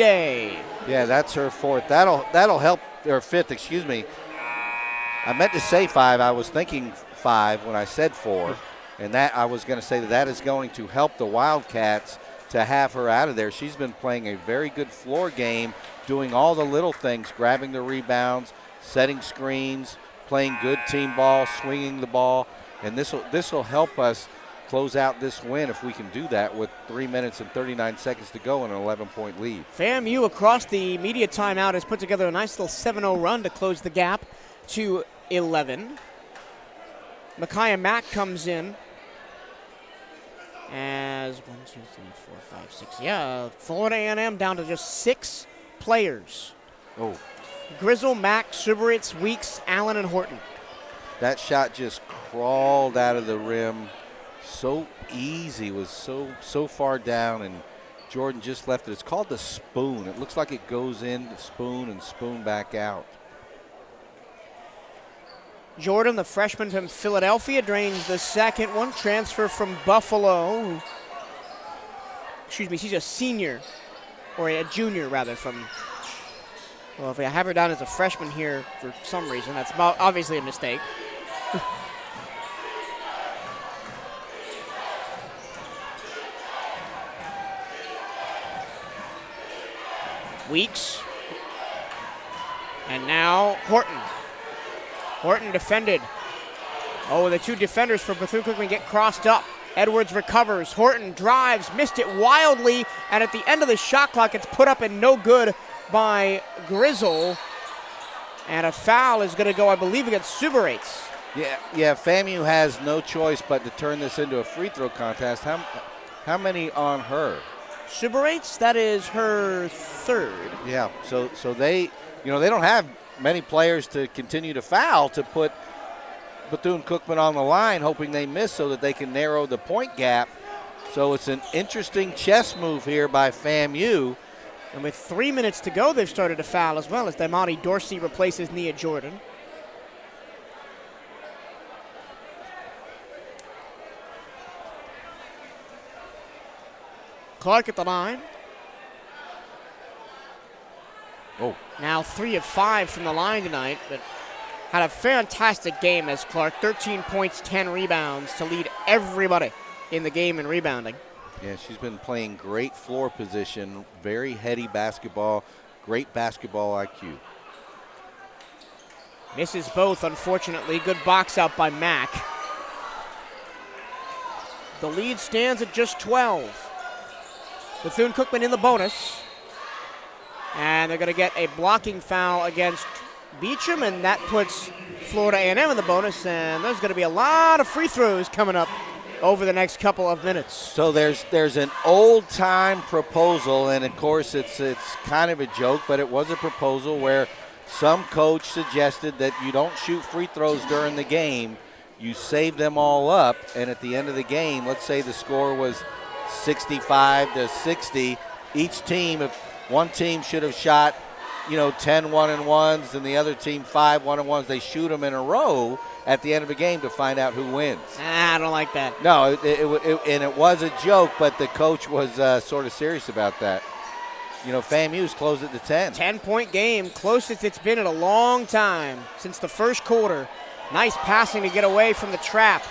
Yeah, that's her 4th. That'll help, or 5th, excuse me. I meant to say 5. I was thinking 5 when I said 4, and that I was going to say that is going to help the Wildcats to have her out of there. She's been playing a very good floor game, doing all the little things, grabbing the rebounds, setting screens, playing good team ball, swinging the ball, and this will help us close out this win if we can do that with 3 minutes and 39 seconds to go and an 11-point lead. FAMU across the media timeout has put together a nice little 7-0 run to close the gap to 11. Micaiah Mack comes in as 1, 2, 3, 4, 5, 6. Yeah, Florida A&M down to just 6 players. Oh. Grizzle, Mack, Suberitz, Weeks, Allen, and Horton. That shot just crawled out of the rim. So easy, was so far down, and Jordan just left it. It's called the spoon. It looks like it goes in, the spoon, and spoon back out. Jordan, the freshman from Philadelphia, drains the second one. Transfer from Buffalo. Excuse me, she's a senior, or a junior rather, from, well, if I have her down as a freshman here for some reason, that's obviously a mistake. Weeks. And now Horton. Horton defended. Oh, the 2 defenders for Bethune-Cookman get crossed up. Edwards recovers. Horton drives, missed it wildly, and at the end of the shot clock, it's put up and no good by Grizzle. And a foul is going to go, I believe, against Suberitz. Yeah, FAMU has no choice but to turn this into a free throw contest. How many on her? Suberitz, that is her 3rd. Yeah, so they don't have many players to continue to foul to put Bethune-Cookman on the line, hoping they miss so that they can narrow the point gap. So it's an interesting chess move here by FAMU. And with 3 minutes to go, they've started to foul as well as Damani Dorsey replaces Nia Jordan. Clark at the line. Oh. Now 3 of 5 from the line tonight, but had a fantastic game as Clark. 13 points, 10 rebounds to lead everybody in the game in rebounding. Yeah, she's been playing great floor position, very heady basketball, great basketball IQ. Misses both, unfortunately. Good box out by Mack. The lead stands at just 12. Bethune-Cookman in the bonus. And they're going to get a blocking foul against Beecham, and that puts Florida A&M in the bonus, and there's going to be a lot of free throws coming up over the next couple of minutes. So there's an old-time proposal, and of course it's kind of a joke, but it was a proposal where some coach suggested that you don't shoot free throws during the game. You save them all up, and at the end of the game, let's say the score was 65-60. Each team, if one team should have shot, 10 one-and-ones, and the other team 5 one-and-ones, they shoot them in a row at the end of the game to find out who wins. I don't like that. No, and it was a joke, but the coach was sort of serious about that. FAMU's closed it to 10. 10-point game, closest it's been in a long time since the first quarter. Nice passing to get away from the trap.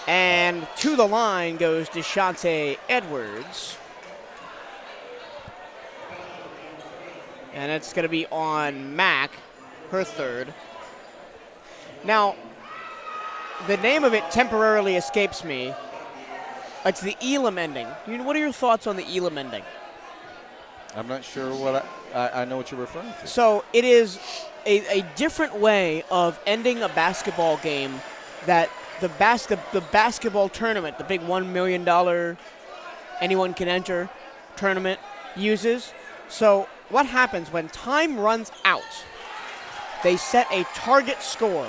And to the line goes Deshante Edwards. And it's going to be on Mack, her third. Now, the name of it temporarily escapes me. It's the Elam ending. What are your thoughts on the Elam ending? I'm not sure what I know what you're referring to. So it is a different way of ending a basketball game that the basketball tournament, the big $1 million anyone can enter tournament uses. So what happens when time runs out? They set a target score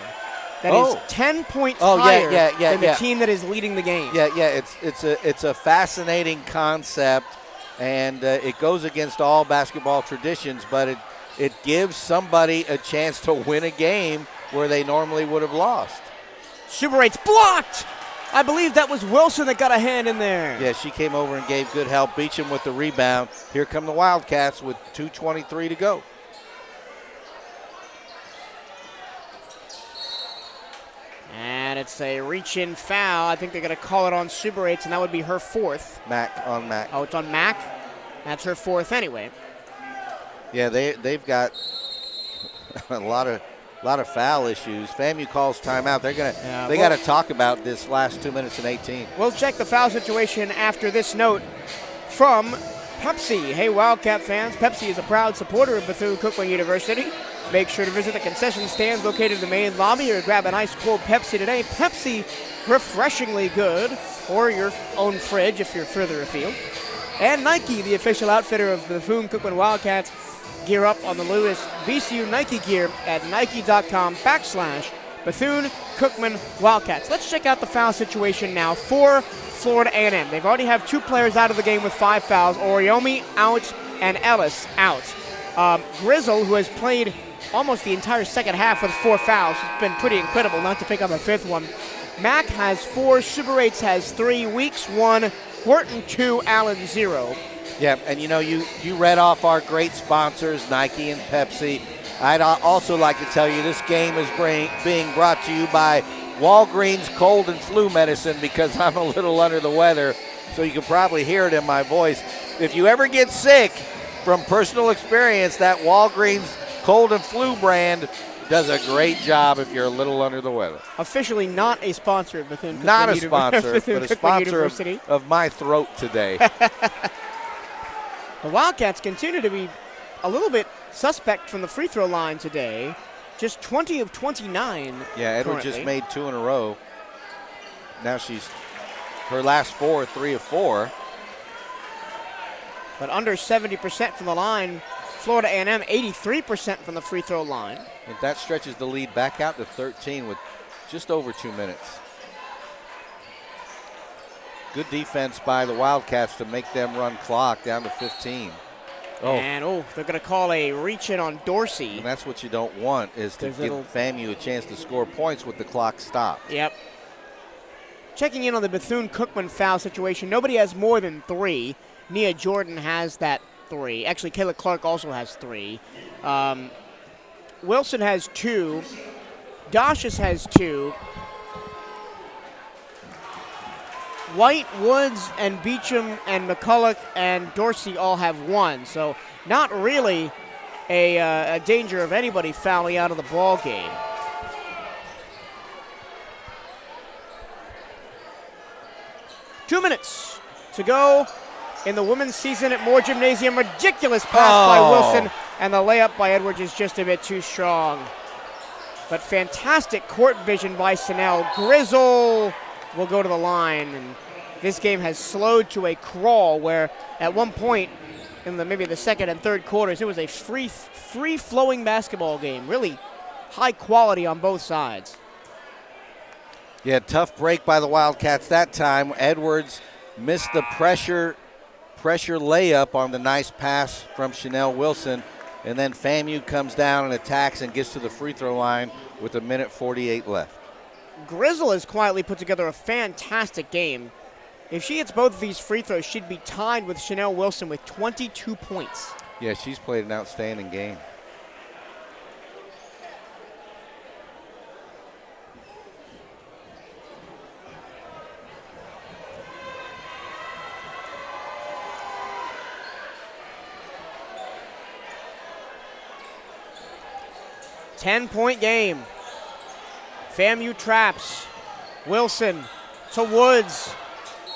that is 10 points higher than the team that is leading the game. It's a fascinating concept, and it goes against all basketball traditions, but it gives somebody a chance to win a game where they normally would have lost. Super 8's blocked. I believe that was Wilson that got a hand in there. Yeah, she came over and gave good help. Beecham with the rebound. Here come the Wildcats with 2:23 to go. And it's a reach-in foul. I think they're going to call it on Super 8s, and that would be her fourth. Mack on Mack. Oh, it's on Mack? That's her fourth anyway. Yeah, they've got a lot of foul issues. FAMU calls timeout. They got to talk about this last 2 minutes and 18. We'll check the foul situation after this note from Pepsi. Hey, Wildcat fans, Pepsi is a proud supporter of Bethune-Cookman University. Make sure to visit the concession stands located in the main lobby or grab an ice cold Pepsi today. Pepsi, refreshingly good, or your own fridge if you're further afield. And Nike, the official outfitter of the Bethune-Cookman Wildcats. Gear up on the Lewis VCU Nike gear at nike.com/Bethune-Cookman Wildcats. Let's check out the foul situation now for Florida A&M. They've already have 2 players out of the game with 5 fouls. Oriomi out and Ellis out. Grizzle, who has played almost the entire second half with 4 fouls. It's been pretty incredible not to pick up a 5th one. Mack has 4, Super 8s has 3, Weeks 1, Horton 2, Allen 0. Yeah, and you read off our great sponsors, Nike and Pepsi. I'd also like to tell you this game is being brought to you by Walgreens Cold and Flu Medicine, because I'm a little under the weather, so you can probably hear it in my voice. If you ever get sick, from personal experience, that Walgreens Cold and Flu brand does a great job if you're a little under the weather. Officially not a sponsor of Bethune-Cookman Not a sponsor, but a sponsor of my throat today. The Wildcats continue to be a little bit suspect from the free throw line today. Just 20 of 29. Yeah, Edwards just made 2 in a row. Now her last 4, 3 of 4. But under 70% from the line. Florida A&M 83% from the free throw line. And that stretches the lead back out to 13 with just over 2 minutes. Good defense by the Wildcats to make them run clock down to 15. And they're going to call a reach-in on Dorsey. And that's what you don't want, is to give FAMU a chance to score points with the clock stopped. Yep. Checking in on the Bethune-Cookman foul situation, nobody has more than 3. Nia Jordan has that 3. Actually, Kayla Clark also has 3. Wilson has 2. Dashus has 2. White, Woods, and Beecham, and McCulloch, and Dorsey all have 1. So not really a danger of anybody fouling out of the ball game. Two minutes to go in the women's season at Moore Gymnasium. Ridiculous pass by Wilson, and the layup by Edwards is just a bit too strong. But fantastic court vision by Sennell. Grizzle will go to the line. And this game has slowed to a crawl where at one point in maybe the second and third quarters, it was a free-flowing basketball game. Really high quality on both sides. Yeah, tough break by the Wildcats that time. Edwards missed the pressure layup on the nice pass from Chanel Wilson. And then FAMU comes down and attacks and gets to the free throw line with 1:48 left. Grizzle has quietly put together a fantastic game. If she hits both of these free throws, she'd be tied with Chanel Wilson with 22 points. Yeah, she's played an outstanding game. Ten-point game. FAMU traps. Wilson to Woods.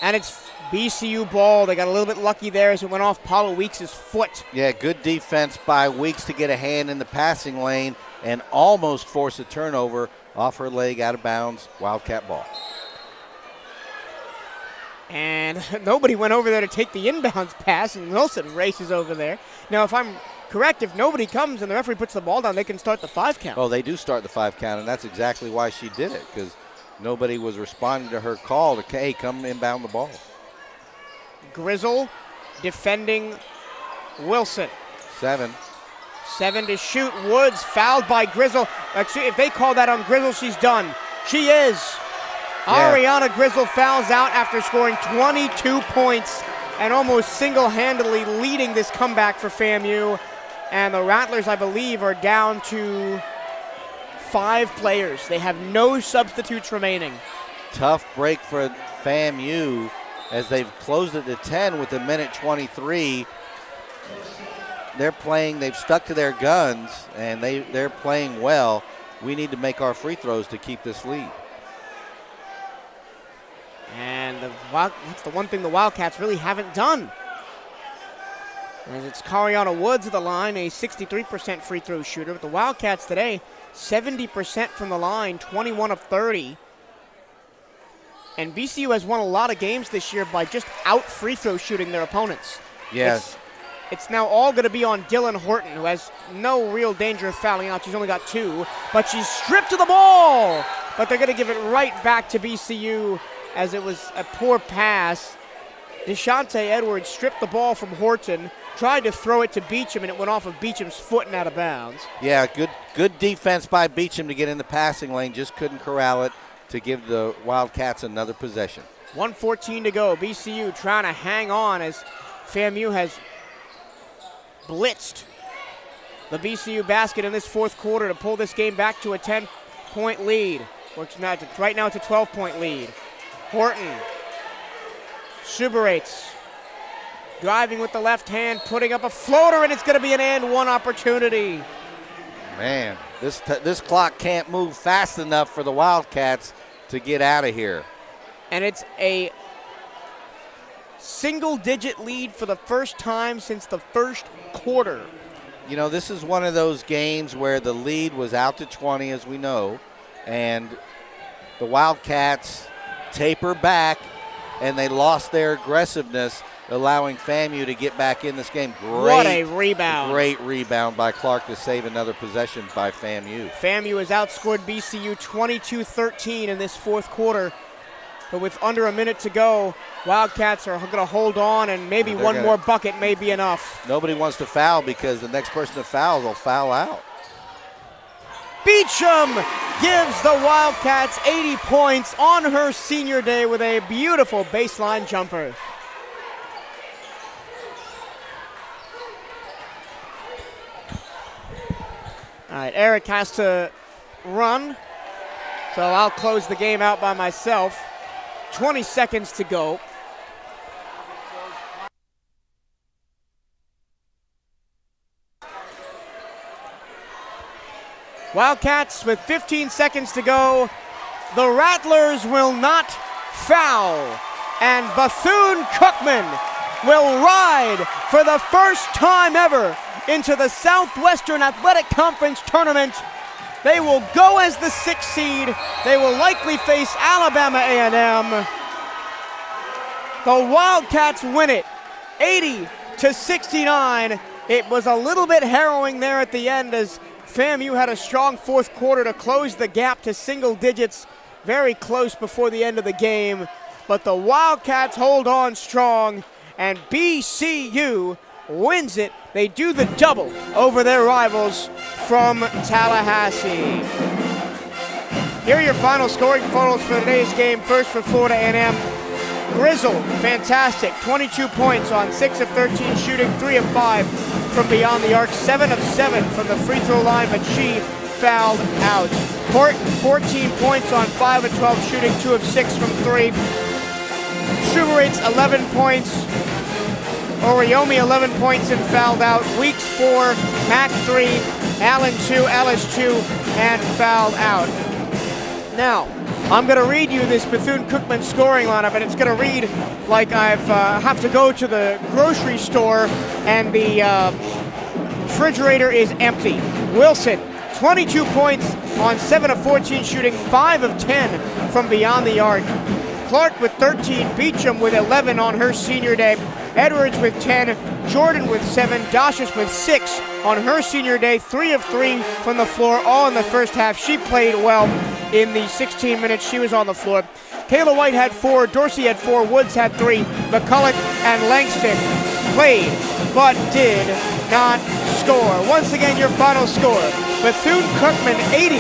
And it's BCU ball. They got a little bit lucky there as it went off Paula Weeks' foot. Yeah, good defense by Weeks to get a hand in the passing lane and almost force a turnover off her leg out of bounds. Wildcat ball. And nobody went over there to take the inbounds pass, and Wilson races over there. Now, if I'm correct, if nobody comes and the referee puts the ball down, they can start the 5 count. Oh, they do start the 5 count, and that's exactly why she did it, because nobody was responding to her call to, hey, come inbound the ball. Grizzle defending Wilson. 7 to shoot. Woods fouled by Grizzle. If they call that on Grizzle, she's done. She is. Yeah. Ariana Grizzle fouls out after scoring 22 points and almost single-handedly leading this comeback for FAMU. And the Rattlers, I believe, are down to 5 players. They have no substitutes remaining. Tough break for FAMU as they've closed it to 10 with 1:23. They've stuck to their guns, and they're playing well. We need to make our free throws to keep this lead. And that's the one thing the Wildcats really haven't done. As it's Cariana Woods at the line, a 63% free throw shooter. But the Wildcats today, 70% from the line, 21 of 30. And BCU has won a lot of games this year by just out free throw shooting their opponents. Yes. It's now all going to be on Dylan Horton, who has no real danger of fouling out. She's only got 2, but she's stripped to the ball. But they're going to give it right back to BCU as it was a poor pass. Deshante Edwards stripped the ball from Horton, tried to throw it to Beecham, and it went off of Beecham's foot and out of bounds. Yeah, good defense by Beecham to get in the passing lane. Just couldn't corral it to give the Wildcats another possession. 1:14 to go. BCU trying to hang on as FAMU has blitzed the BCU basket in this fourth quarter to pull this game back to a 10-point lead. Right now it's a 12-point lead. Horton Suberates, driving with the left hand, putting up a floater, and it's going to be an and one opportunity. Man, this clock can't move fast enough for the Wildcats to get out of here. And it's a single-digit lead for the first time since the first quarter. You know, this is one of those games where the lead was out to 20, as we know, and the Wildcats taper back, and they lost their aggressiveness, allowing FAMU to get back in this game. What a rebound. Great rebound by Clark to save another possession by FAMU. FAMU has outscored BCU 22-13 in this fourth quarter. But with under a minute to go, Wildcats are going to hold on, and maybe one more bucket may be enough. Nobody wants to foul because the next person to foul will foul out. Beecham gives the Wildcats 80 points on her senior day with a beautiful baseline jumper. All right, Eric has to run, so I'll close the game out by myself. 20 seconds to go. Wildcats with 15 seconds to go. The Rattlers will not foul. And Bethune-Cookman will ride for the first time ever into the Southwestern Athletic Conference Tournament They will go as the 6th seed. They will likely face Alabama A&M. The Wildcats win it 80-69. It was a little bit harrowing there at the end as FAMU had a strong fourth quarter to close the gap to single digits very close before the end of the game. But the Wildcats hold on strong, and BCU wins it. They do the double over their rivals from Tallahassee. Here are your final scoring totals for today's game. First for Florida A&M. Grizzle, fantastic, 22 points on 6 of 13 shooting, 3 of 5 from beyond the arc, 7 of 7 from the free throw line, but she fouled out. Horton, 14 points on 5 of 12 shooting, 2 of 6 from 3. Schuberites, 11 points. Oriomi, 11 points and fouled out. Weeks, 4. Mack, 3. Allen, 2. Ellis, 2. And fouled out. Now, I'm going to read you this Bethune-Cookman scoring lineup, and it's going to read like I have to go to the grocery store and the refrigerator is empty. Wilson, 22 points on 7 of 14 shooting, 5 of 10 from beyond the arc. Clark with 13, Beecham with 11 on her senior day, Edwards with 10, Jordan with 7, Dashis with 6 on her senior day, 3 of 3 from the floor, all in the first half. She played well in the 16 minutes she was on the floor. Kayla White had 4, Dorsey had 4, Woods had 3, McCulloch and Langston played but did not score. Once again, your final score, Bethune-Cookman 80,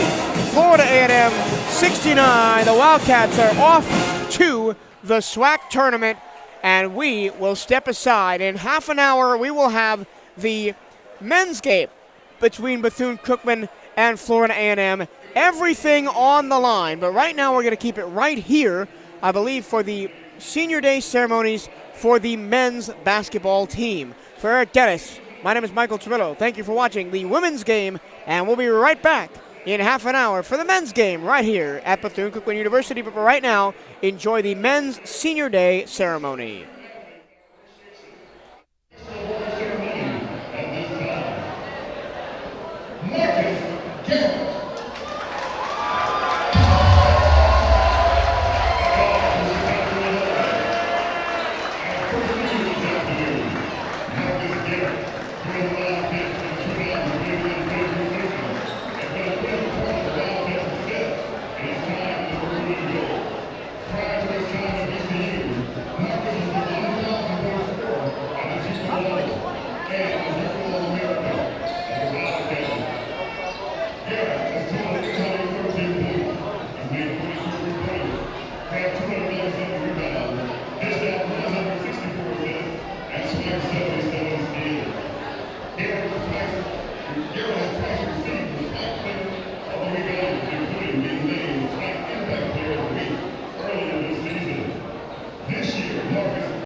Florida A&M 69. The Wildcats are off to the SWAC tournament, and we will step aside. In half an hour, we will have the men's game between Bethune-Cookman and Florida A&M. Everything on the line, but right now we're going to keep it right here, I believe, for the senior day ceremonies for the men's basketball team. For Eric Dennis, my name is Michael Turillo. Thank you for watching the women's game, and we'll be right back in half an hour for the men's game right here at Bethune-Cookman University. But for right now, enjoy the men's senior day ceremony. Marcus Garrett,